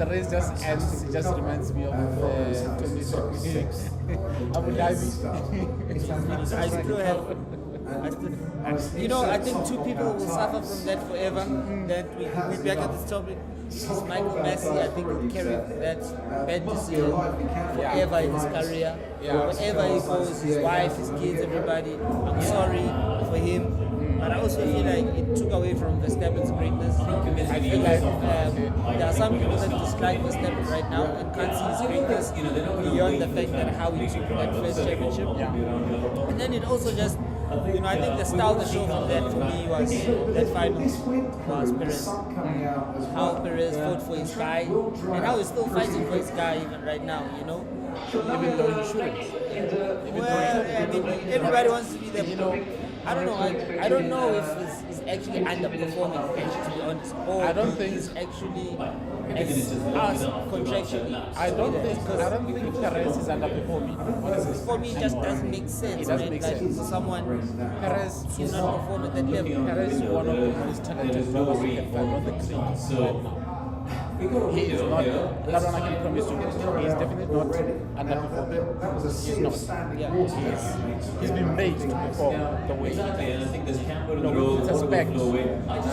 race just ends. It just reminds me of 2026 Abu Dhabi. I still have. I think two people will suffer from that forever. That we back at this topic. Michael Massey, I think, will carry that bad decision forever in his career. Wherever he goes, his wife, his kids, everybody. I'm sorry for him. But I also feel like it took away from Verstappen's greatness. I feel like there are some people that dislike Verstappen right now and can't see his greatness beyond the fact that how he took that first championship. And then it also just, I think the style that showed from that for me was that final was Perez. How Perez fought for his guy and how he's still fighting for his guy even right now, Even though he shouldn't. Everybody wants to be the I don't know. I don't know if he's actually underperforming, to be honest. Or I don't think he's actually as us contractually. I don't think Perez is underperforming. Honestly, for me, it just doesn't make sense. It doesn't make sense. For someone Perez is not performing at that level. Perez is one of the most talented drivers you can find on the grid right now. He is not. That one I can promise you. He is definitely not underperforming. He is not. Yeah. He's been made to perform the way he does. I think there's Campbell No, with respect. I just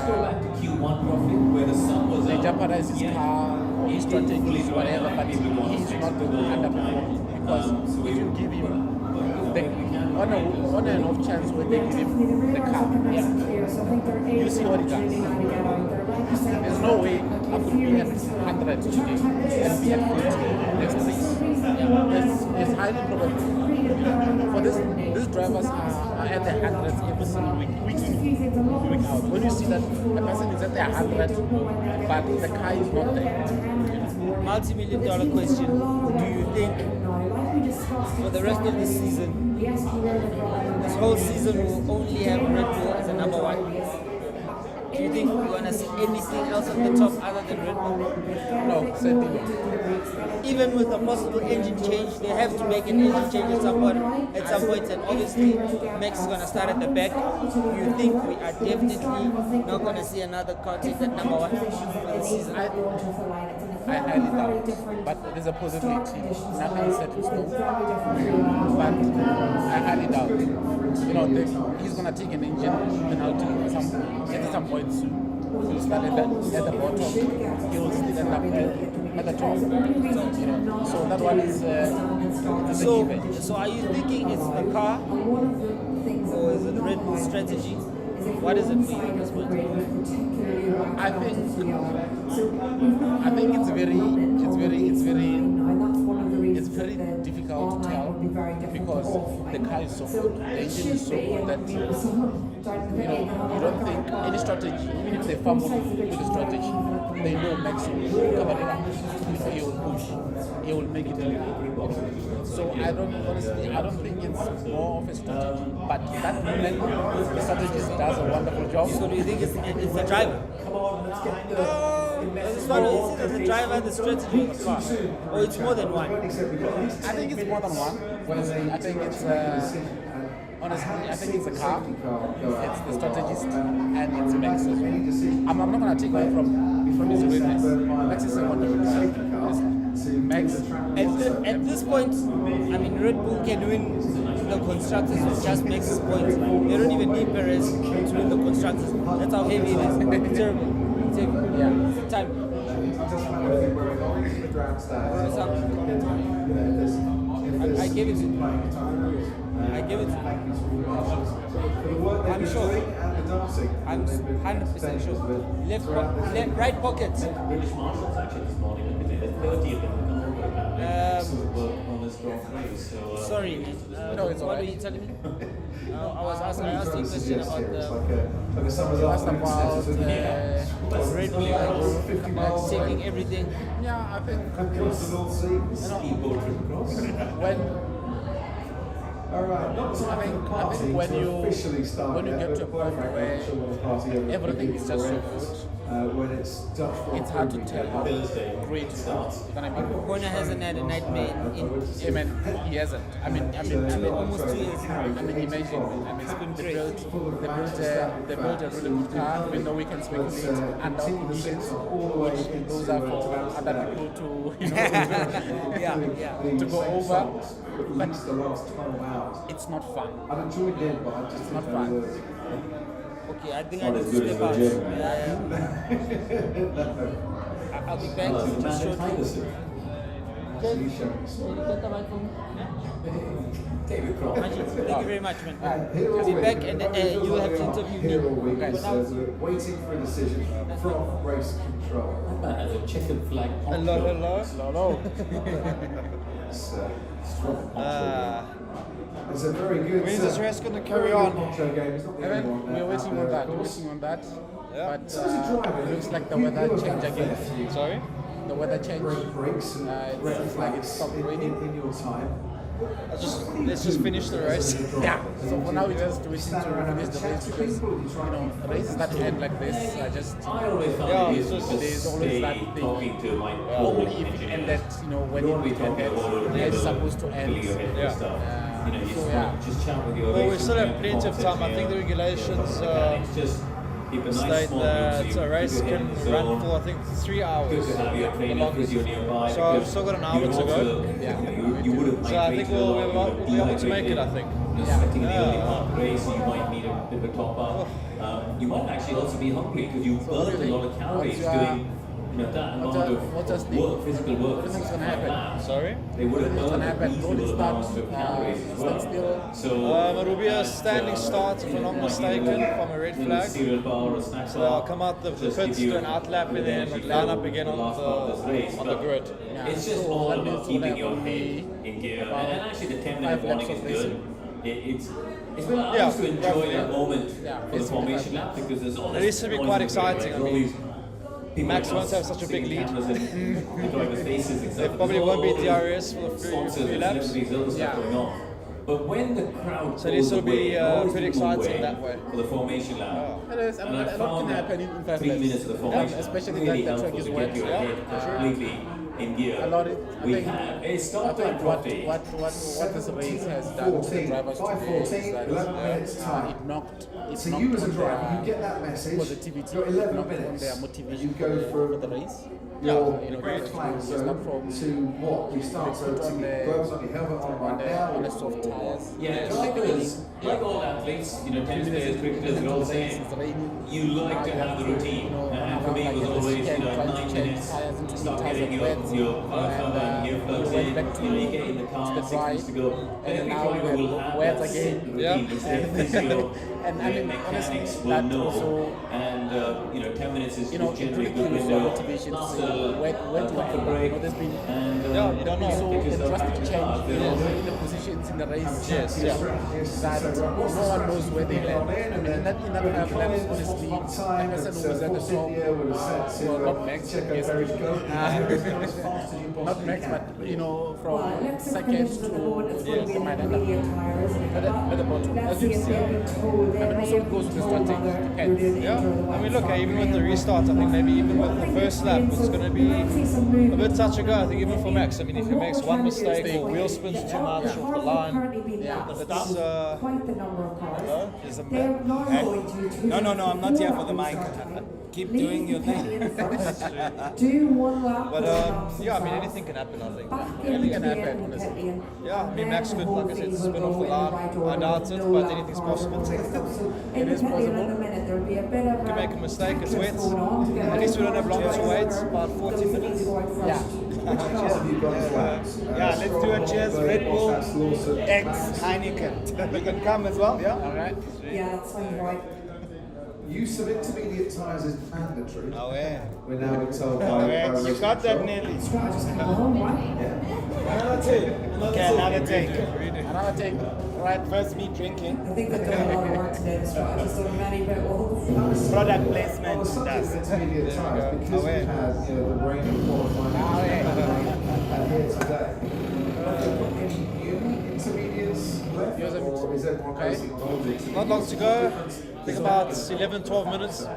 go back to Q1 roughly, where the sun was They out. jeopardize his car, his strategies, whatever, but he's not underperforming because if you give him the on and off chance when they give him the car, you see what he does. There's no way I could be at 100 today and be at 50 next race. It's highly probable. For these drivers are at the hundreds every single week in, week out. When you see that a person is at the 100, but the car is not there. Multi-million-dollar question. Do you think for the rest of the season, this whole season will only have Red Bull as a number one? Do you think we're going to see anything else at the top other than Red Bull? No, certainly not. Even with a possible engine change, they have to make an engine change at some point, and obviously Max is going to start at the back. Do you think we are definitely not going to see another car take that number one for the season? I highly doubt, but there's a possibility. Nothing is set in stone. But I highly doubt. You know, he's gonna take an engine penalty at some point soon. He'll start at the bottom. He will still end up at the top. You know, so that one is a given. So are you thinking it's the car, or is it Red Bull strategy? What is it for you at this point? I think it's very difficult to tell because the car is so good, the engine is so good that you don't think any strategy, even if they fumble with the strategy, they know Max will cover it up. He will push, he will make it. So I don't think it's more of a strategy, but that moment the strategist does a wonderful job. So do you think it's the driver? It's the driver, the strategy of the car, or it's more than one? I think it's more than one. I think it's honestly, I think it's the car, it's the strategist, and it's Max as well. I'm not going to take away from his greatness. Max is a wonderful driver. Max, at this point, I mean, Red Bull can win the constructors with just Max's points. They don't even need Perez to win the constructors. That's how heavy it is. It's terrible. It's heavy. Yeah. It's time. I gave it to you. I gave it to you. I'm sure. I'm 100% sure. Right pocket. British Marshals actually this morning, the 30th in the on this Grand Prix. So, sorry, no, it's what were you telling me? I asked you a question about Red Bull, about taking everything. yeah, I think I think when you get to a point where everything is just so good, it's hard to tell how great you are. Horner hasn't had a nightmare in He hasn't. I mean, almost 2 years. I mean, imagine. I mean, they built a really good car, even though we can speculate under conditions, which those are for other people to, to go over. But it's not fun. It's not fun. Okay, I think I need to step out. I'll be back just shortly. Thank you very much, man. I'll be back and you will have to interview me. Waiting for a decision from race control. as a checkered flag. Hello. It's a very good. When is this race going to carry on? We're waiting on that. Yeah. But it looks like the weather changed again. Sorry? The weather changed. It seems like it stopped raining. In your time. Let's just finish the race. Yeah. So for now, we just waiting to finish the race because races that end like this are just there's always that thing. Only if it ended, when it ended, it's supposed to end. Well, we still have plenty of time. I think the regulations state that a race can run for, I think, 3 hours. So I've still got an hour to go. So I think we'll be able to make it, I think. Expecting in the early part of the race, you might need a bit of a top up. You might actually also be hungry because you burned a lot of calories doing that amount What of does the work, physical work, what do you think is gonna happen? Sorry? they would have What's burned gonna happen? equal Will it start amount of calories as well. still? So It will be a standing start, if I'm not mistaken, from a red flag. cereal bar or snack So bar. they'll come out the Just pits, give you do an outlap, and then energy line for up again on last part of this race, the but grid. Yeah. It's just So all that about means keeping we'll your have head in gear. And actually the 10-minute 5 warning laps is of good. racing. It's been Yeah, nice to enjoy roughly, that moment Yeah, for the it's formation lap because there's all It this used to be noise quite in the video, exciting, right? I All mean, these people Max like won't us have such a big seeing lead. cameras in the driver's faces, etc. They probably There's won't be all these DRS for the sponsors few and laps. celebrities, other stuff Yeah. going on. But when the crowd So this goes will be, away, all these pretty people move exciting away that way. for the formation lap. It is. I mean, And I a lot found can that happen in 5 3 laps. minutes of the formation lap Especially really that the track helpful is to wet. get your head completely in gear. A lot. We I have it I started think like properly. what this race has done to the drivers today is 5:14, that 11 minutes time. it knocked So you as a on driver, their you get that message. positivity, You've got it 11 knocked on minutes. their You motivation go for from the race. your you know, red it's flag not zone from- to what we start. So put to on get the- gloves on your helmet on right now. on the soft tires. Yeah, drivers, like all athletes, tennis players, cricketers, they're all saying, you like to have the routine. And for me, it was always, 9 minutes, start getting your platform and gear plugs in, you get in the car, 6 minutes to go. And Every now driver will we're have wet that again. routine, Yeah. which they physio, And I mean, mechanics honestly, will that know. also, And, 10 minutes is it generally really a good kills your window. motivation to Plus say, where do I a go? break. There's been And, Yeah, you don't know. so because a they're drastic back in change the car, in the positions in the race. Yes, yeah. That no one knows where they land. I mean, in that 5 laps, honestly, Time Emerson that's was at the top. Well, not Max, check yes. out very good. Not Max, but Well, from let's second conditions at the moment, it's going to be to an my intermediate tyre, isn't it? at the bottom. Let's As see you if see. they've been told. They I mean, may also have goes been with the told strategy. whether Depends. they Yeah, enjoy the I mean, white look, side. even with the restart, I think maybe even with the first lap, it's going to be a bit touch and go. I think even for Max, I mean, if he makes one mistake or wheel spins too much off the line, That's quite the number of cars. Is a They're not going to. No, I'm not here for the mic. Keep doing your thing. Do one lap. yeah, I mean, anything can happen, I think. Anything can happen, honestly. Yeah, I mean, Max could, like I said, spin off the line. I doubt it, but anything's possible. It is possible. You make a mistake, it's wet. At least we don't have long to wait, about 40 minutes. Yeah. Yeah, let's do a cheers. Red Bull X Heineken. You can come as well, yeah? All right. Yeah, that sounds right. Use of intermediate tyres is mandatory. Oh, yeah. We're now being told by Oh, yeah. You got that, control. Nelly. Strategists can go home, right? Another take. Okay, another take. Another take. Right, first me drinking. I think they've done a lot of work today. The strategists done many bit well. Product placement On the subject of does. intermediate tyres, because Oh, yeah. we've had the rain and qualifying and here today. Any new intermediates left, or is everyone basically on all Not long to go. I think about 11, 12 minutes. I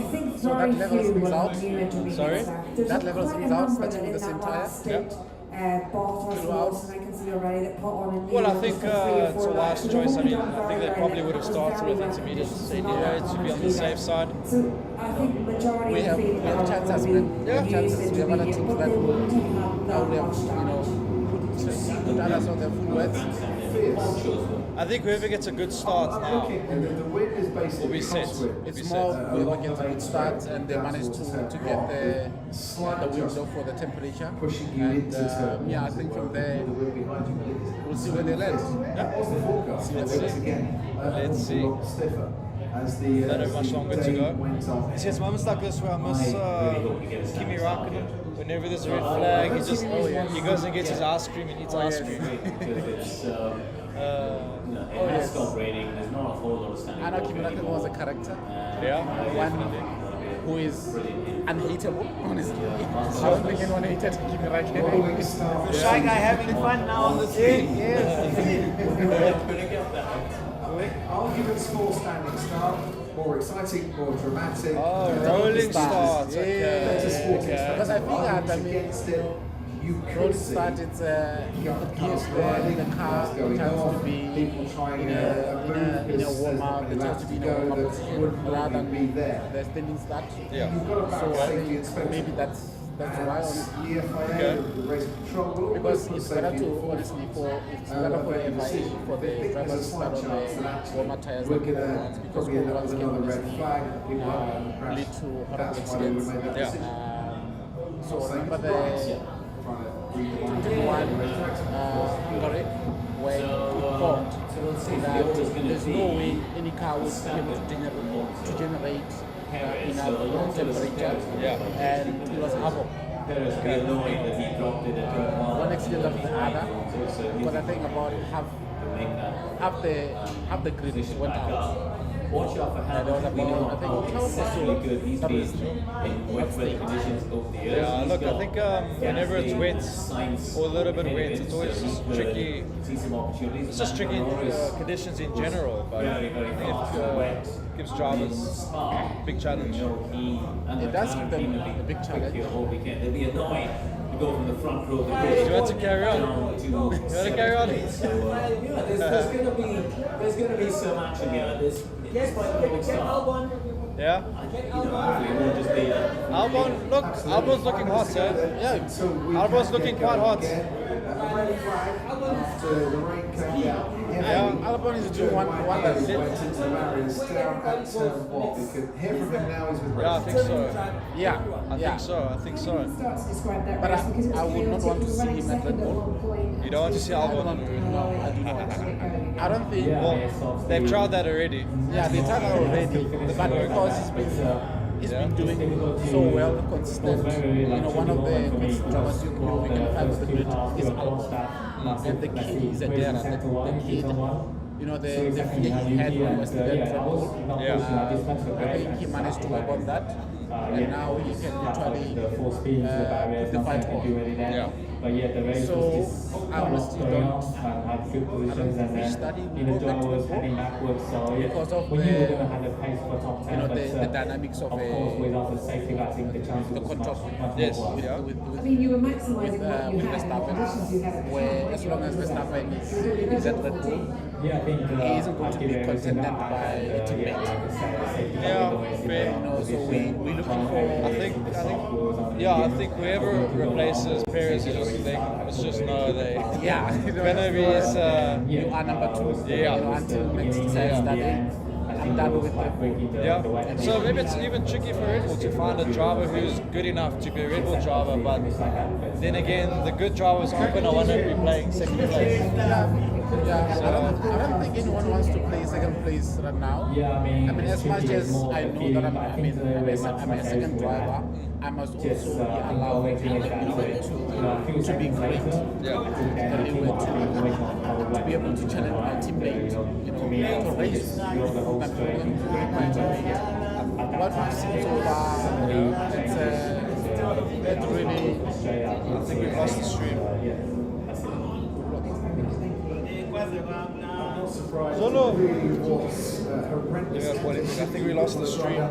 think So very that levels few things will out? have new intermediates Sorry? left. There's That levels quite a things out, number that's that with in the same that tyre? last stint, bought us lost, and I can see already that put on a new Well, I one think just for 3 or it's a 4 wise laps. choice. I mean, They've I think they done probably very would have well. started with Very intermediates well. anyway to be on the safe side. So I think majority We of have- people we have are chances, going to man. be We have used chances. We have other intermediate, teams but that they will- won't have Now we that have, much damage. put others on their full words. I think whoever gets a good start I'm now looking, and the win is basically will be set. crosswind. Will be It's more set. whoever gets a good start and they manage to get the window for the temperature. Pushing you And into turn. yeah, I think from there The wheel behind you, but it is. we'll see where they land. What's the forecast? Let's see. Again, Let's see. a lot stiffer as the Don't have much longer to day go. went on. It's just moments like this where I miss Kimi Raikkonen. Whenever there's a red flag, he goes and gets his ice cream and eats ice cream. Because it's, it has stopped raining, there's not a whole lot of standing I know water Kimi Raikkonen anymore. was a character. Yeah. One who is unhateable, honestly. I don't think anyone hated Kimi Raikkonen. Rolling start. Shy guy having fun now on the screen. Arguments for standing start, more exciting, more dramatic. Oh, rolling start. Okay. Better sporting Okay. Because I think arguments I mean, against it. You Road could see start, it's it gives the car a chance to be in a warm up, the chance to be in a warm up position rather than the standing start. Yeah. You've got to So balance I safety and think spectacle. maybe that's why honestly. The FIA, Okay. the race control will Because always it's put better safety to forward. honestly it's better for the FIA for the drivers to start on the warmer tires We're than the gonna ones because probably end cold up ones with can another red honestly flag. People are gonna crash. lead to horrible That's why we accidents. made that Yeah. decision. remember the 2021 Hungary, where it thought that there's no way any car would be able to generate enough temperature, and it was Apple. One accident after the other, because I think about half the grid went out. Watch out for how There was about, I think, really good. He's been in wet weather conditions over the years. Yeah, look, I think whenever it's wet or a little bit wet, it's always just tricky. It's just tricky conditions in general, but I think it gives drivers a big challenge. It does give them a big challenge. They'll be annoyed to go from the front row. Do you want to carry on? You want to carry on? So yeah, there's going to be some action here. Get Albon. Yeah? Albon's looking hot, sir. Yeah, Albon's looking quite hot. After the rain came down. Yeah. Albon is doing one Went into the barriers down at turn one. We could hear from him now. He's with Yeah, I think so. Yeah, I think so. Start to describe that But race because it was I would not want to see him at Red Bull. You don't want to see I don't Albon? want to. No, I do not. I don't think. Well, they've tried that already. Yeah, they tried that already, but because he's been doing so well, consistent. One of the drivers you can find with the grid is Albon, and the key is Adera. The kid, the fear he had when he was there at Red Bull. I think he managed to work on that, and now he can literally put the fight on. Yeah. So I honestly don't wish that he would go back to Red Bull because of the dynamics of the control. Yes. I mean, you were maximising what you With had and the conditions you had. Verstappen, where as long as Verstappen is at Red Bull, he isn't going to be contended by a teammate. Yeah, fair. So we're looking for. I think whoever replaces Perez it's just no, they. Yeah, Gonna be you are number 2. Yeah. Until next Saturday, I'm done with that. Yeah. So maybe it's even tricky for Red Bull to find a driver who's good enough to be a Red Bull driver, but then again, the good drivers aren't going to want to be playing second place. Yeah, I don't think anyone wants to play second place right now. I mean, as much as I know that I'm a second driver, I must also be allowed to be great. Yeah. To be able to challenge my teammate, to race my teammate. What we've seen so far, it's really. I think we've lost the stream. Zolo. really was horrendous. I think we lost the stream.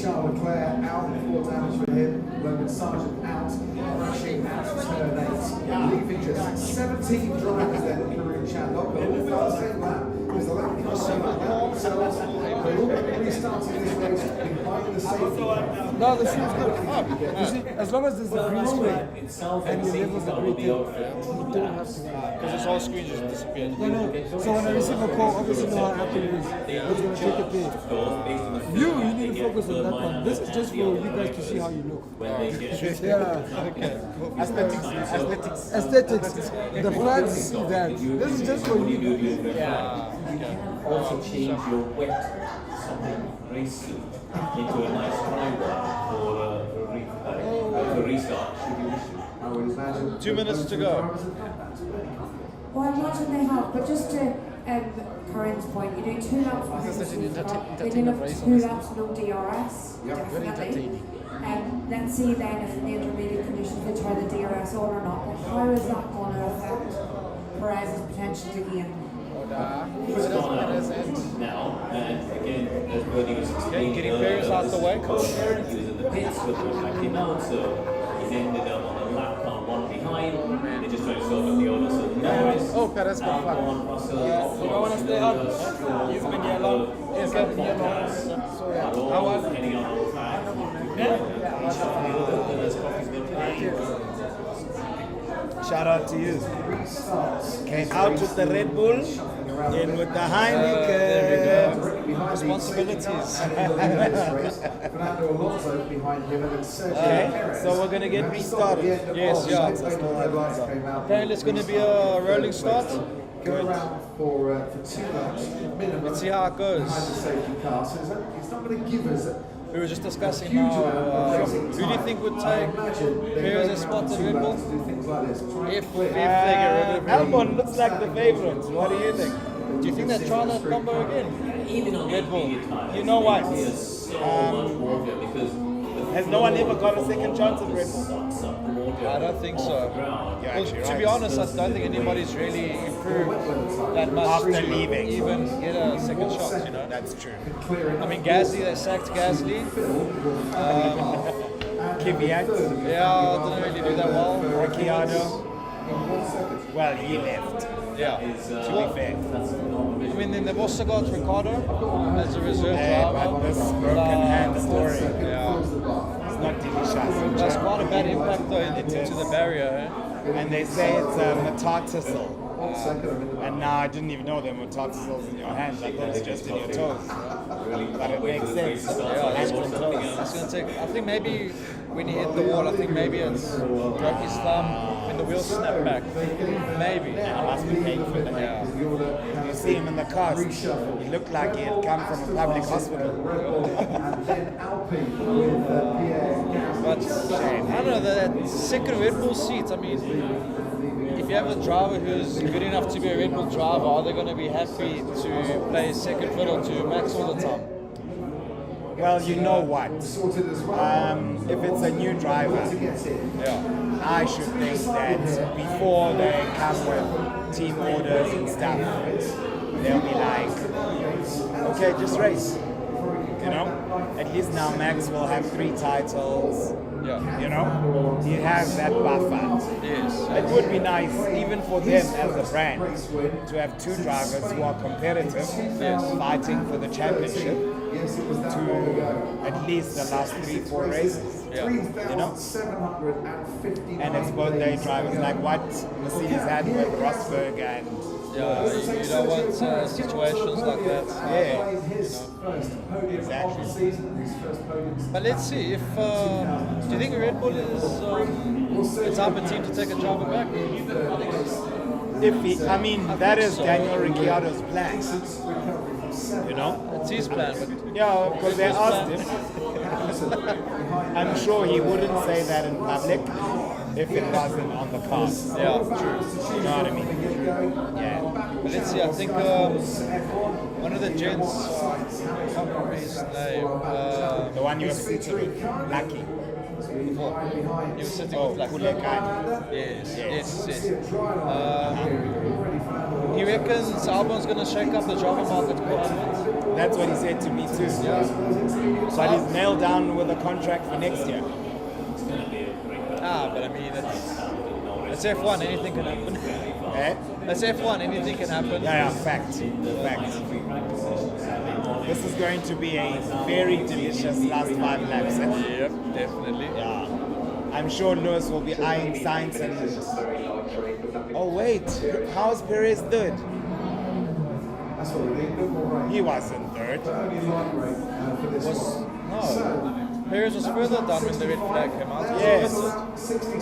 Charles Leclerc out before damage for him. Logan Sargent out, rushing out of turn 8, leaving just 17 drivers then in Peru Chandler. But all got the same lap. Because the lap can't see that themselves. They're all restarting this race behind the safety. No, the stream's good. You see, as long as there's a green screen and the levels are great, you don't have to. Because this whole screen just disappeared. No. So when I receive a call, obviously know how happy it is. It's going to take it there. You need to focus on that one. This is just for you guys to see how you look. Yeah. Aesthetics. The fans see that. This is just for you. Also change your wet something race suit into a nice dry one for a restart should you wish to. I would imagine 2 minutes to go. Well, I imagine they have, but just to Corinne's point, you do 2 laps behind the such an supercar, then you entertaining have race, 2 honestly. laps, no DRS, Very definitely. entertaining. Let's see then if in the intermediate conditions they try the DRS on or not. But how is that going to affect Perez's potential to gain? He's gone out now, and again, as Bernie was explaining Getting earlier, Perez out the way. he was in the pits with the back came out, so he's ended up on a lap car 1 behind. They're just trying to sort out the order. So Norris, Oh, Perez got flagged. Albon, Russell, You don't want to stay on. You've been here long. Yes, I've been here long. So yeah. How was it? heading on the track. Shout out to you. Came out with the Red Bull, in with the Heineken. behind Responsibilities. Fernando Alonso behind him, and then Sergio Perez. So we're gonna get restarted. Yes, yeah. Apparently it's going to be a rolling start. Go around for 2 laps minimum. Let's see how it goes. Behind the safety car, so it's not going to give us. We were just discussing now, who do you think would take Perez's spot at Red Bull? If they get rid of Albon looks like the favorite. What do you think? Do you think they're trying that combo again? Even on Red Bull. You know what? he has so much warfare because Has no one ever got a second chance at Red Bull? I don't think so. You're Well, actually to right. be honest, I don't think anybody's really improved that much After to leaving. even get a second shot, you know? That's true. I mean, Gasly, they sacked Gasly. Kvyat, Yeah, didn't really do that well. Ricciardo. Well, he left. Yeah. To be fair. I mean, then they've also got Ricardo as a reserve Yeah, driver. but this broken hand story. Yeah. It's not delicious. That's quite a bad impact though into the barrier. And they say it's a metatarsal. And now I didn't even know there were metatarsals in your hands. I thought it's just in your toes. But it makes sense. Yeah, Hands and toes. It's gonna take. I think maybe when he hit the wall, I think maybe it's broke his thumb when the wheels snapped back. Maybe. I must be painful. Yeah. You see him in the cast. He looked like he had come from a public hospital. But I don't know that second Red Bull seat. I mean, if you have a driver who's good enough to be a Red Bull driver, are they going to be happy to play second fiddle to Max all the time? Well, you know what? If it's a new driver, Yeah. I should think that before they come with team orders and stuff, they'll be like, okay, just race. You know? At least now Max will have 3 titles. Yeah. You know? He has that buffer. Yes. It would be nice, even for them as a brand, to have 2 drivers who are competitive, fighting for the championship, to at least the last 3-4 races. Yeah. You know? And it's both their drivers, like what Mercedes had with Rosberg and Yeah, you don't want situations like that. yeah, Exactly. But let's see if. Do you think Red Bull is the type of team to take a driver back? if he, I mean that is Daniel Ricciardo's plan. You know? It's his plan, but Yeah, because they asked him. I'm sure he wouldn't say that in public if it wasn't on the cards. yeah, true. You know what I mean? Yeah. But let's see. I think one of the gents, I can't remember his name. The one you were sitting with, Lucky. He was sitting with like Kulekai. yes. He reckons Albon's going to shake up the driver market quite a bit. That's what he said to me too. But he's nailed down with a contract for next year. But I mean, it's F1. Anything can happen. Eh? It's F1. Anything can happen. Yeah, fact. This is going to be a very delicious last 5 laps. Eh? Yep, definitely. Yeah. I'm sure Lewis will be eyeing Sainz and... Oh wait, how's Perez third? He wasn't third. No. Perez was further down when the red flag came out. Yes,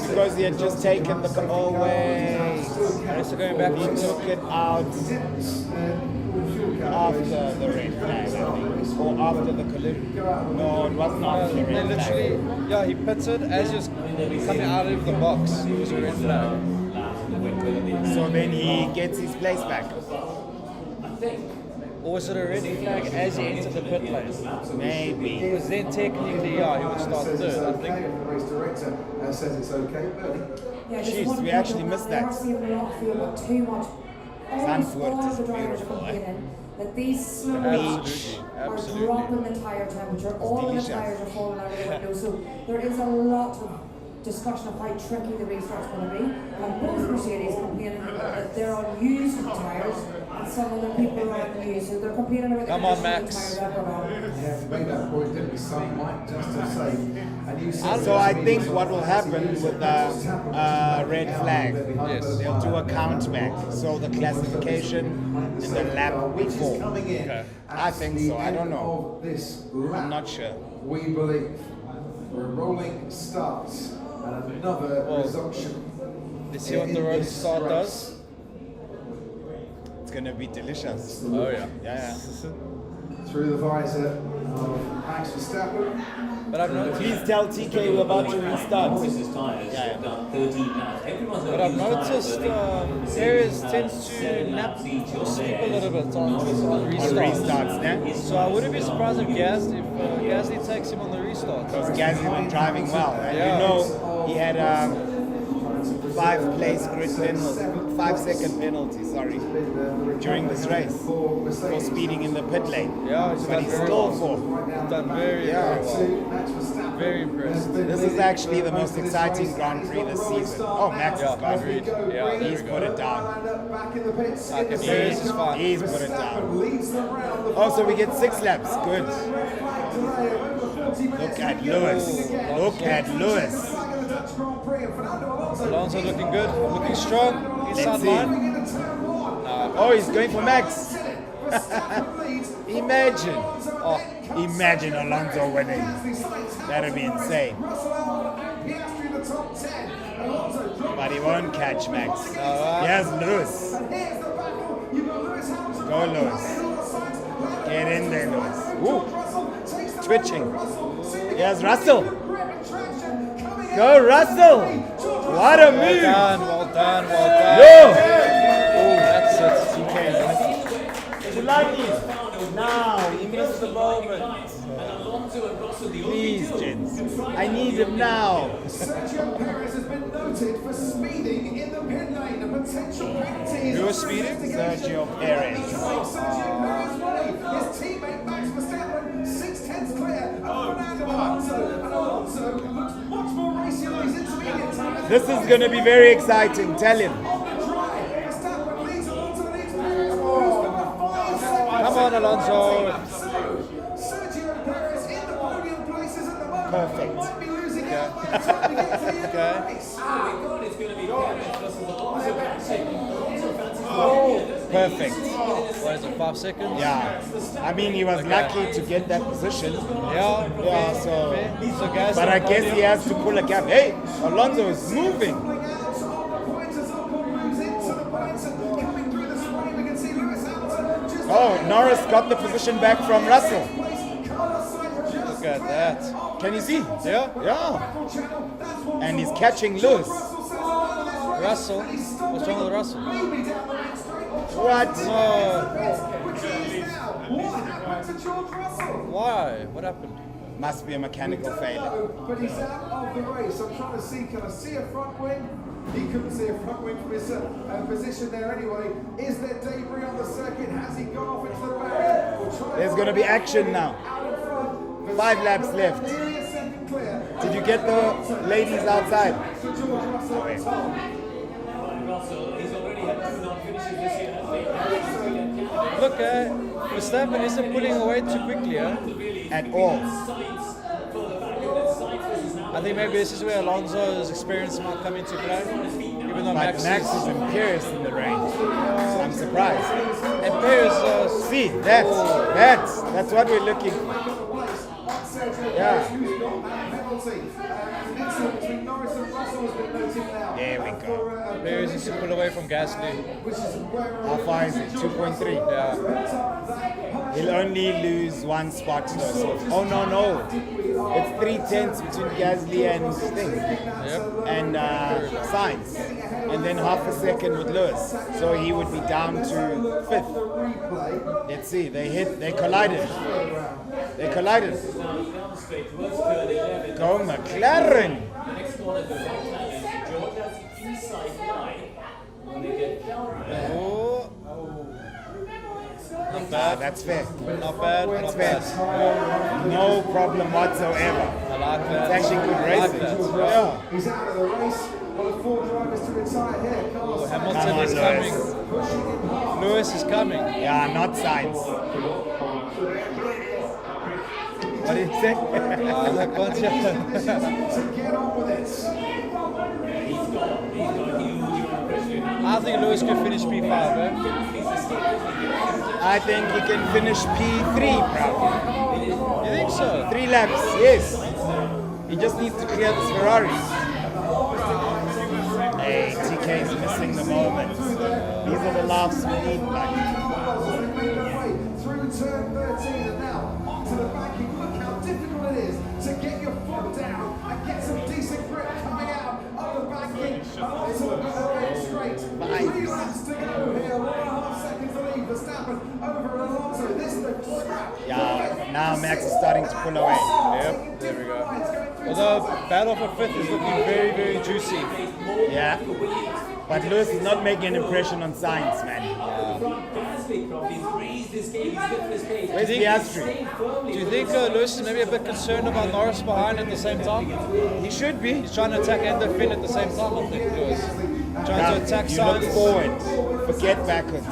because he had just taken the... Oh wait. So going back He to took it out after the red flag, I think. Or after the collision. No, it wasn't after the they red flag. literally, yeah, he pitted as he was coming out of the box. It was a red flag. So then he gets his place back. Or was it a red flag as he entered the pit lane? Maybe. Because then technically, yeah, he would start third, I think. Yeah, just Jeez, one we thing actually that missed they are that. seeing a lot feel, but too much. Zandvoort is All the drivers are beautiful, eh? complaining that these snow beach. are Absolutely. dropping the tire temperature. All of the delicious. tires are falling out of the window. So there is a lot of discussion of how tricky the restart's going to be. And both Mercedes complaining that they're on used tires and some of the people are on the news. So they're competing with Come on, Max. Yeah, we made that point, didn't we? Some might just have said. And you said So I think what will happen with the red flag, Yes. they'll do a count back. So the classification in the lap before. Okay. I think so. I don't know. This I'm not sure. we believe we're rolling starts and another resumption. Let's see what the rolling start does. It's gonna be delicious. Oh yeah. Yeah. Through the visor of Max Verstappen. But I've noticed. Please tell TK we're about to restart. Norris's tyres have done 13 laps. Everyone's But I've noticed Perez tends to nap or sleep a little bit on restarts. Restarts, yeah. So I wouldn't be surprised if Gasly takes him on the restart. Because Gasly been driving well. And Yeah. you know, he had a 5-second penalty, during this race for speeding in the pit lane. Yeah, But he's still fourth. done very, very well. Very impressed. This is actually the most exciting Grand Prix this season. Oh, Max has got agreed. it. Yeah, He's put it down. Okay, Perez is fine. He's put it down. Oh, so we get 6 laps. Good. Look at Lewis. Look at Lewis. Alonso looking good, looking strong. Inside Let's see. line. Oh, he's going for Max. Imagine. Oh, Imagine Alonso winning. That'd be insane. But he won't catch Max. Here's Lewis. Go, Lewis. Get in there, Lewis. Ooh. Twitching. Here's Russell. Go, Russell. What a well move. done, well done, well done. Yo. Oh, that's it. Tulani. Now, he missed the moment. Alonso and Russell, the Please, gents. I need him now. Sergio Perez has been noted for speeding in the pit lane. A potential penalty. Who was speeding? Sergio Perez. Sergio Perez running. His teammate Max Verstappen 6/10 clear of Fernando Alonso. And Alonso looks much more racy on his intermediate time. This is going to be very exciting. Tell him. Verstappen leads Alonso, leads Perez. Come on, Alonso. Sergio Perez in the podium places at the moment. Perfect. Might be losing out by the time we get to the end of the race. it's going to be Perez versus Alonso. Perfect. What is it, 5 seconds? Yeah. I mean, he was lucky to get that position. Yeah, Yeah, so. So guys, But I guess he has to pull a gap. Hey, Alonso is moving. Oh, Norris got the position back from Russell. look at that. Can you see? Yeah, Yeah. And he's catching Lewis. Russell. What's wrong with Russell? What? No. Why? What happened? Must be a mechanical failure. But he's out of the race. I'm trying to see, can I see a front wing? He couldn't see a front wing from his position there anyway. Is there debris on the circuit? Has he gone off into the barrier? We'll try There's going to be action now. out in front. 5 laps left. Nearly a second clear. Did you get the ladies outside? So George Russell at top. Russell, he's already had 2 non-finishes this year. Look, Verstappen isn't pulling away too quickly, huh? At all. I think maybe this is where Alonso's experience might come into play. Even though But Max is imperious in the range. So I'm surprised. and Perez, See, that's what we're looking for. Yeah. There we go. Perez needs to pull away from Gasly. How far is it? 2.3. Yeah. He'll only lose 1 spot though. So, oh no. It's 3/10 between Gasly and and Sainz. And then half a second with Lewis. So he would be down to 5th. Let's see, they collided. Go McLaren! Oh. Not Ah, bad. that's fair. Not bad. That's Not fair. bad. No problem whatsoever. I like that. It's actually good I like racing. that. Yeah. He's out of the race. One of 4 drivers to retire here. Carlos Hamilton Come on, is Lewis. coming. pushing him hard. Lewis is coming. Yeah, not science. What did he say? I can't hear. To get on with it. I think Lewis could finish P5, eh? I think he can finish P3 probably. You think so? 3 laps, yes. He just needs to clear this Ferrari. Hey, TK is missing the moment. These are the laughs we need, like. Through turn 13 and now onto the banking. Look how difficult it is to get your foot down and get some decent grip coming out of the banking and onto the back straight. 3 laps to go here. 1.5 seconds to lead. Verstappen over Alonso. This is the crap. Yeah, now Max is starting to pull away. Yep, there we go. Although battle for 5th is looking very, very juicy. Yeah. But Lewis is not making an impression on science, man. Where's Piastri? Do you think Lewis is maybe a bit concerned about Norris behind at the same time? He should be. He's trying to attack Ender Finn at the same time, I think, Lewis. Trying Now, to attack you look Sainz. forward, forget backwards.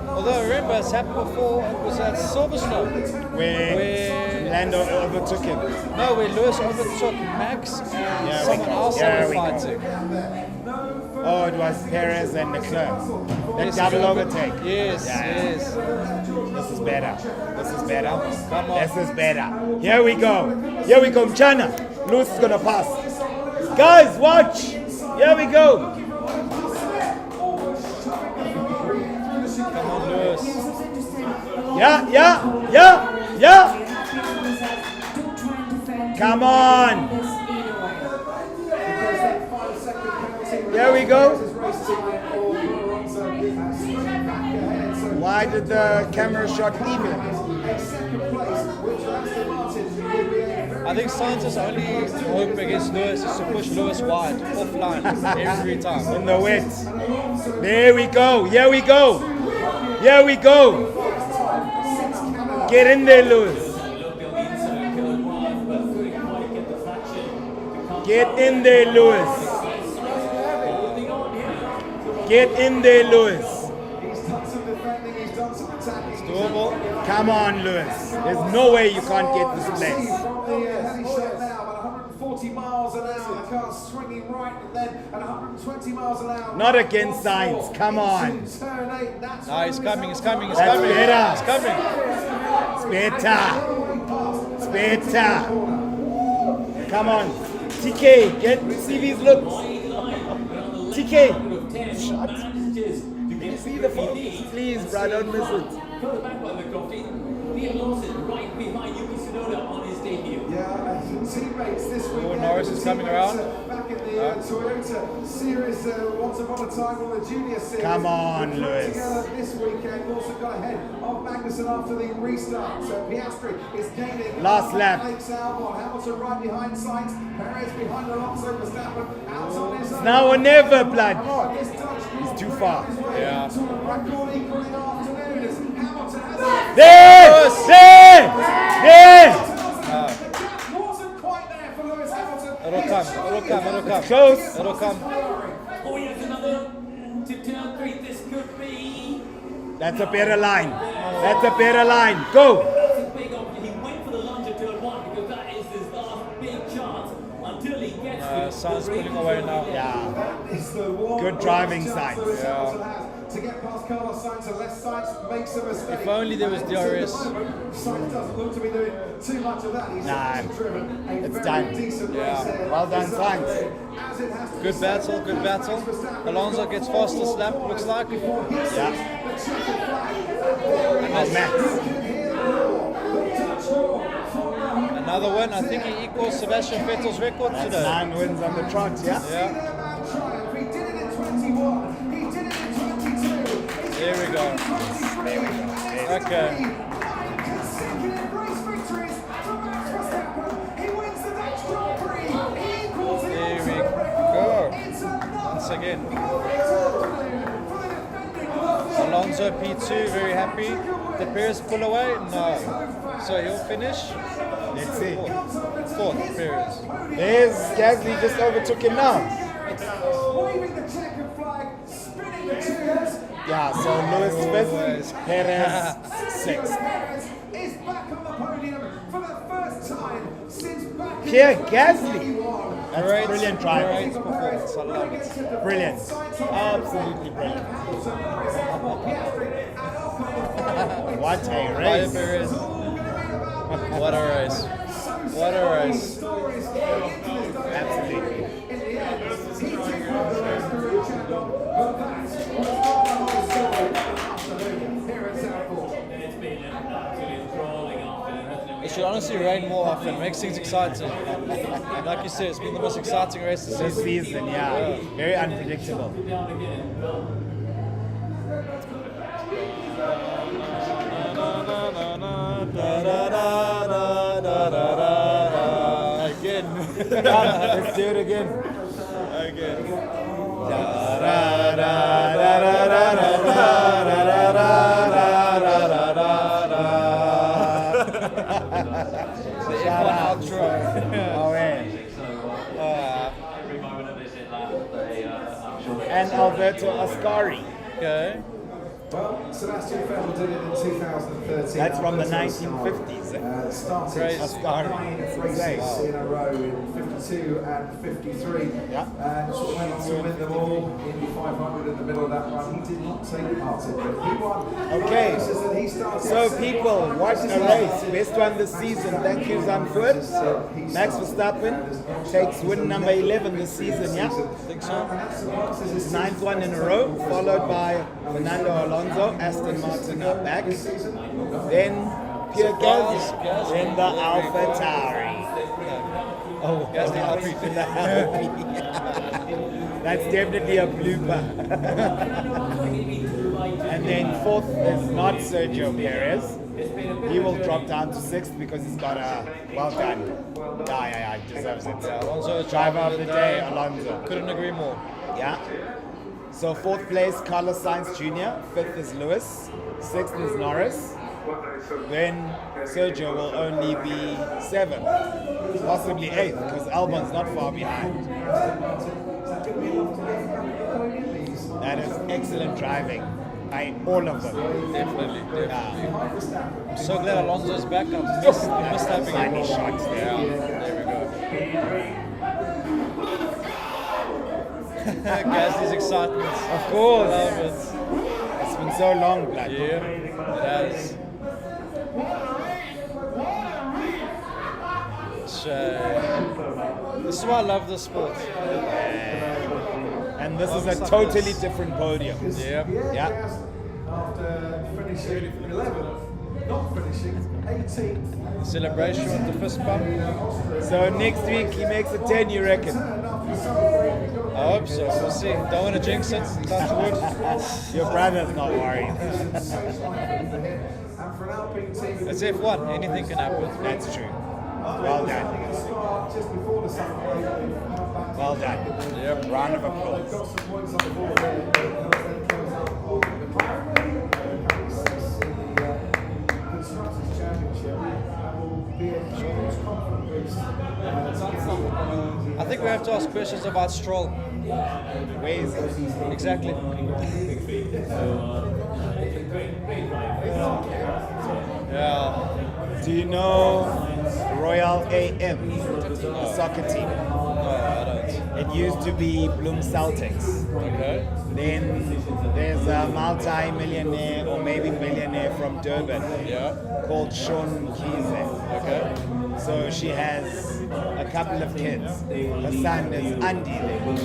Although remember, it's happened before, it was at Silverstone. Where Lando overtook him. No, where Lewis overtook Max and Yeah, someone else there that were we go. fighting. Oh, it was Perez and Leclerc. That double overtake. Yes, Yeah. yes. This is better. This is better. Come on. This is better. Here we go. Here we go. Mchana. Lewis is gonna pass. Guys, watch. Here we go. Come on, Lewis. Yeah, yeah, yeah, yeah. Come on. Here we go. Why did the camera shot leave him? I think Sainz's only hope against Lewis is to push Lewis wide, offline, every time. In the wet. There we go. Here we go. Here we go. Get in there, Lewis. Get in there, Lewis. Get in there, Lewis. He's done some defending, he's done some attacking. Doable. Come on, Lewis. There's no way you can't get this place. From the heavy shot now, about 140 miles an hour. The car's swinging right and then at 120 miles an hour. Not against science. Come on. Turn 8, that's No, he's coming, he's coming, he's That's coming. better. He's coming. It's better. It's better. Come on. TK, get see these looks. TK. Shot. You can see the focus. Please, bro, don't miss it. Right behind Yuki Tsunoda on his debut. Yeah, teammates this week. Oh, Norris is coming around. Back in the Toyota Series once upon a time on the Junior Series. Come on, Put Lewis. together this weekend, also got ahead of Magnussen after the restart. So Piastri is gaining. Last lap. Alex Albon, Hamilton right behind Sainz, Perez behind Alonso, Verstappen out on his own. Now or never, blood. This Dutch He's too far. Yeah. to a record equaling afternoon as Hamilton has There! There! There! The gap wasn't quite there for Lewis Hamilton. It'll come, it'll come, it'll come. Close. It'll come. Oh, yes, another to turn 3. This could be. That's a better line. That's a better line. Go. That's a big option. He went for the lunge at turn 1 because that is his last big chance until he gets to Sainz pulling away now. Yeah. It's the one Good driving chance Sainz. Lewis Yeah. Hamilton has to get past Carlos Sainz unless Sainz makes a mistake. If only there was And at the DRS. moment, Sainz doesn't look to be doing too much of that. He's Nah, actually driven a it's very done. decent Yeah. race here. Well done, It's Sainz. as it has to be Good said. battle, good battle. Alonso gets fastest lap, looks like. Yeah. Yeah. The checkered flag. Oh, Max. You can hear the roar. The Dutch roar. Another win. I think he equals Sebastian Vettel's record That's today. 9 wins on the trot, yeah? Yeah. Triumph. He did it in 21. He did it in 22. There we go. There we go. Okay. Consecutive race victories for Max Verstappen. He wins the Dutch Grand Prix. He equals the There we ultimate record. go. It's another Once again. perfect afternoon for the defending world Alonso P2, very happy. Did Perez pull away? No. So he'll finish. Let's see. Fourth, Perez. There's Gasly just overtook him now. Waving the checkered flag, spinning the chairs. Yeah, so Lewis fifth, Perez sixth. Perez is back on the podium for the first time since back in Pierre Gasly. 2021. That's Great, brilliant great driving. performance. I love it. Brilliant. Absolutely brilliant. What a Bye, race. Perez. What a race. What a race. Absolutely. It should honestly rain more often. Makes things exciting. Like you said, it's been the most exciting race this This season. season, yeah. Very unpredictable. Again. Let's do it again. The F1 outro. Oh, man. And Alberto Ascari. Okay. Well, Sebastian Vettel did it in 2013. That's from the Alberto 1950s. Started Great. nine races in a row in 52 and 53. Yeah. And went on to win them all. Indy 500 in the middle of that run. He did not take part in it. He won. Okay. Races that he started So second. people, watch a race. Best one this season. Thank you, Zandvoort. Max Verstappen takes win number 11 this season, yeah? Think so? Ninth one in a row, followed by Fernando Alonso, Aston Martin are back. Then Pierre Gasly, then the Alpha Tauri. Oh, Gasly Alpha. That's definitely a blooper. And then fourth is not Sergio Perez. He will drop down to sixth because he's got a well done. Yeah, he deserves it. Yeah, Alonso is Driver of the day, Alonso. Couldn't agree more. Yeah. So fourth place, Carlos Sainz Jr. Fifth is Lewis. Sixth is Norris. Then Sergio will only be seventh, possibly eighth, because Albon's not far behind. That is excellent driving by all of them. Definitely. Yeah. I'm so glad Alonso's back. I missed having Tiny him. shots there. Yeah, there we go. Gasly's excitement. Of course. Love it. It's been so long, blood. Yeah, it has. This is why I love this sport. And this is a totally different podium. Yeah. Yeah. After finishing 11th, not finishing 18th. Celebration with the fist bump. So next week he makes a 10, you reckon? I hope so. We'll see. Don't want to jinx it. Touch wood. Your brother's not worried. It's F1. Anything can happen. That's true. Well done. Well done. Yep. Round of applause. I think we have to ask questions about Stroll. Where is it? Exactly. Yeah. Do you know Royal AM, the soccer team? No, I don't. It used to be Bloom Celtics. Okay. Then there's a multi-millionaire or maybe billionaire from Durban Yeah. called Sean Kiese. Okay. So she has a couple of kids. Her son is Andy,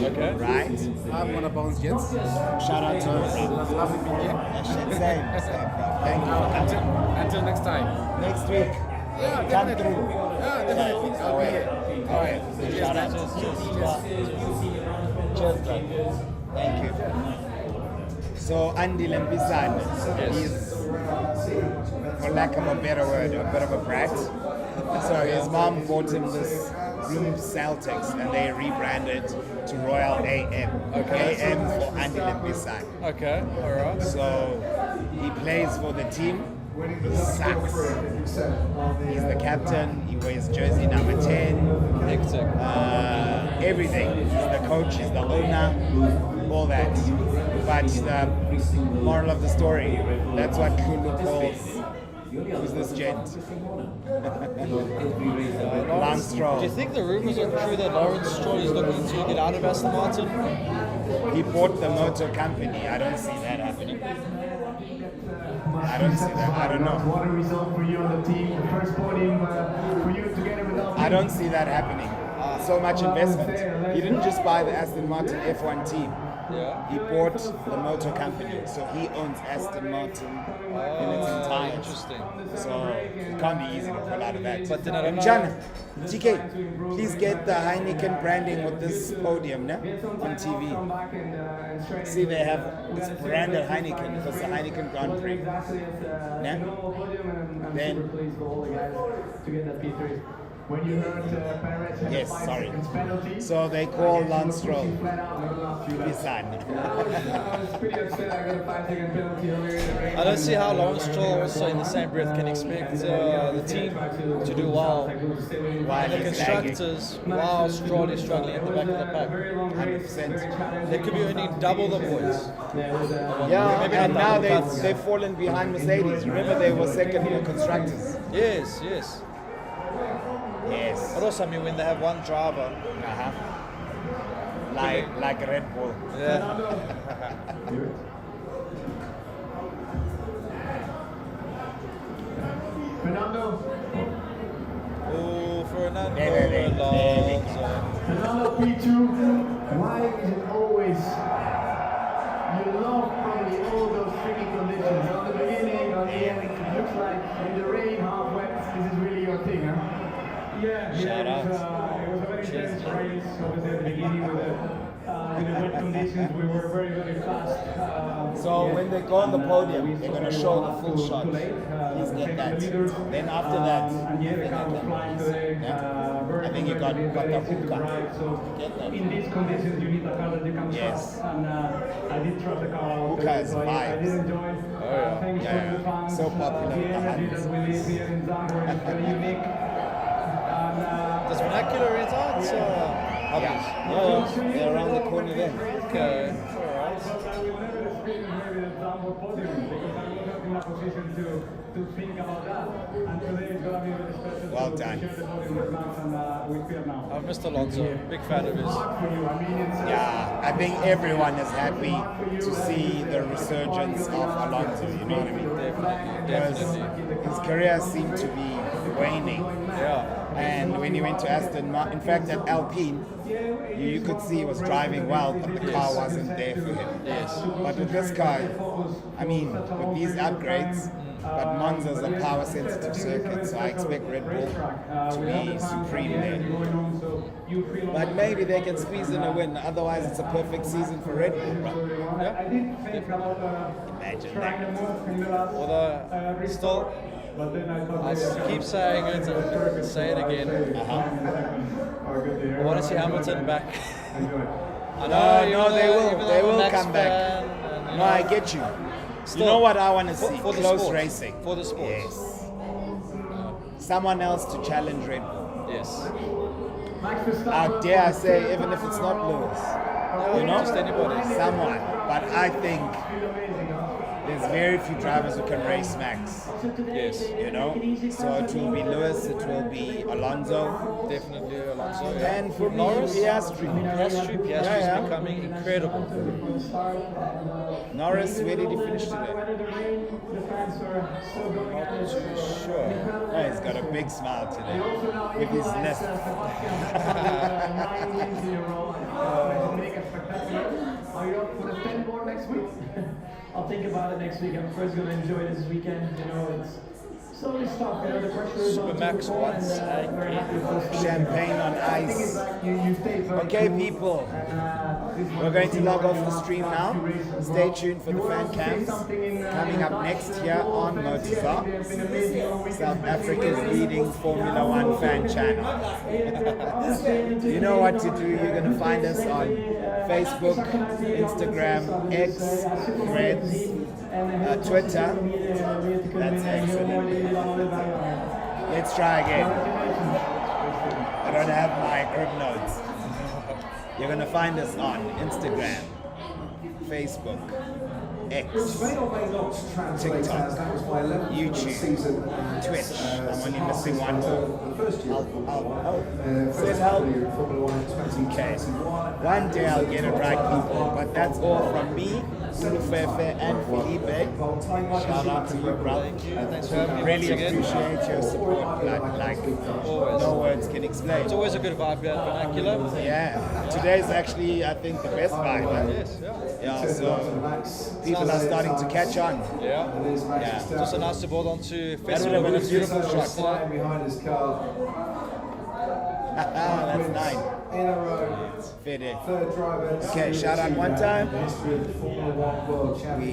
Okay. right? I'm one of Bones Jets. Shout out to her. Lovely being here. Same, bro. Thank you for coming. Until next time. Next week, Yeah, come definitely. through. Yeah, definitely. I'll be here. All right. Shout out. Cheers, bro. Thank you. So Andy Lempisan, he's, for lack of a better word, a bit of a brat. So his mom bought him this Bloom Celtics and they rebranded to Royal AM. Okay. AM for Andy Lempisan. Okay. All right. So he plays for the team winning the Dutch Grand sucks. Prix, 57 on the, He's the captain. He wears jersey number 10. Hectic. Everything. He's the coach. He's the owner. All that. But the moral of the story, that's what Kulu calls. Who's this gent? Lance Stroll. Do you think the rumors are true that Lawrence Stroll is looking to get out of Aston Martin? He bought the motor company. I don't see that happening. I don't see that. I don't know. What a result for you on the team. The first podium for you together with Alpine. I don't see that happening. So much investment. He didn't just buy the Aston Martin F1 team. Yeah. He bought the motor company, so he owns Aston Martin in its entirety. Interesting. So it can't be easy to pull out of that. But then I don't know. Jana, TK, please get the Heineken branding with this podium no? On TV. See, they have it's branded Heineken because the Heineken Grand Prix. No? Then. When you heard Perez had Yes, 5 sorry. seconds penalty. So they call Lance Stroll his son. I was pretty upset. I got a 5-second penalty earlier in the race. I don't see how Lawrence Stroll also in the same breath can expect the team to do well. While And the he's lagging. constructors, while Stroll is struggling at the back of the pack. 100%. They could be only double the points. Yeah, Maybe and not now double, but- they've fallen behind Mercedes. Remember, they were second in the constructors. Yes, yes. Yes. But also, I mean, when they have one driver, Uh-huh. Like Red Bull. yeah. Fernando, Oh, Fernando There. Alonso. Fernando P2, why is it always you love probably all those tricky conditions? On the beginning, on the end, it looks like in the rain, half wet, this is really your thing, huh? Yeah, Shout out. it was a very intense race, obviously at the beginning with the wet conditions, we were very, very fast. So when they go on the podium, they're going to show the full shot. Please get that. Then after that, and yeah, the car was flying today. I think you got the hookah. So Get that. in these conditions, you need a car that you can Yes. trust, and I did trust the car out Hookah today, is so I vibes. did enjoy. Thanks Yeah. for the fans. So popular The with the energy Huns. that we live here in Zandvoort is very unique. And, Does vernacular rent out? Yeah, they're around the corner there. Okay. but I will never experience maybe the Zandvoort podium because I was not in a position to think about that. And today is going to be very special Well to done. share the podium with Max and with Pierre now. I've missed Alonso. Big fan of his. For you, I mean, it's Yeah, I think everyone is happy to see the resurgence of Alonso, you know what I mean? Because his career seemed to be waning. Yeah. And when he went to Aston Martin, in fact at Alpine, you could see he was driving well, but the car wasn't there for him. Yes. But with this car, I mean, with these upgrades, but Monza's a power sensitive circuit, so I expect Red Bull to be supreme there. But maybe they can squeeze in a win, otherwise it's a perfect season for Red Bull, right? I did think about Imagine trying that. to move in the last Although, still, but then I thought I keep saying it and say it again. I want to see Hamilton back. I know, No, they will. even though They I'm a will Max come back. fan, and, you No, I know, get you. Still, You know what I want to see? for the Close sport. racing. For the sport. Yes. Someone else to challenge Red Bull. Yes. Out dare I say, even if it's not Lewis. You know? Just anybody. Someone. But I think there's very few drivers who can race Max. Yes. You know? So it will be Lewis, it will be Alonso. Definitely Alonso. Yeah. And for me, Norris, Piastri. Piastri is Yeah. becoming incredible. Norris, where did he finish today? Sure. Oh, he's got a big smile today. With his left. Are you up for the 10 more next week? I'll think about it next week. I'm first going to enjoy this weekend. You know, it's solid stuff. You know, the pressure is on. Supermax once again. Champagne on ice. Okay, people. We're going to log off the stream now. Stay tuned for the fan cams coming up next here on Motorsport, South Africa's leading Formula One fan channel. You know what to do. You're going to find us on Facebook, Instagram, X, Threads, Twitter. That's excellent. Let's try again. I don't have my crib notes. You're going to find us on Instagram, Facebook, X, TikTok, YouTube, Twitch. I'm only missing one more. Said help. Okay. One day I'll get it right, people. But that's all from me, Fefe, and Felipe. Shout out to you, brother. Thank you. Thanks for having me. Really once again. appreciate your support. Like Always. no words can explain. It's always a good vibe here at Vernacular. Yeah. Today's actually, I think, the best vibe. Huh? Yes, yeah. Yeah, so people are starting to catch on. Yeah. Yeah. It's also nice to board onto That would festival have been a booths beautiful and shot. stuff today. behind his car. That's 9. In a row. Fair day. Third driver. Okay, shout out one time. History of the Formula One World Championship.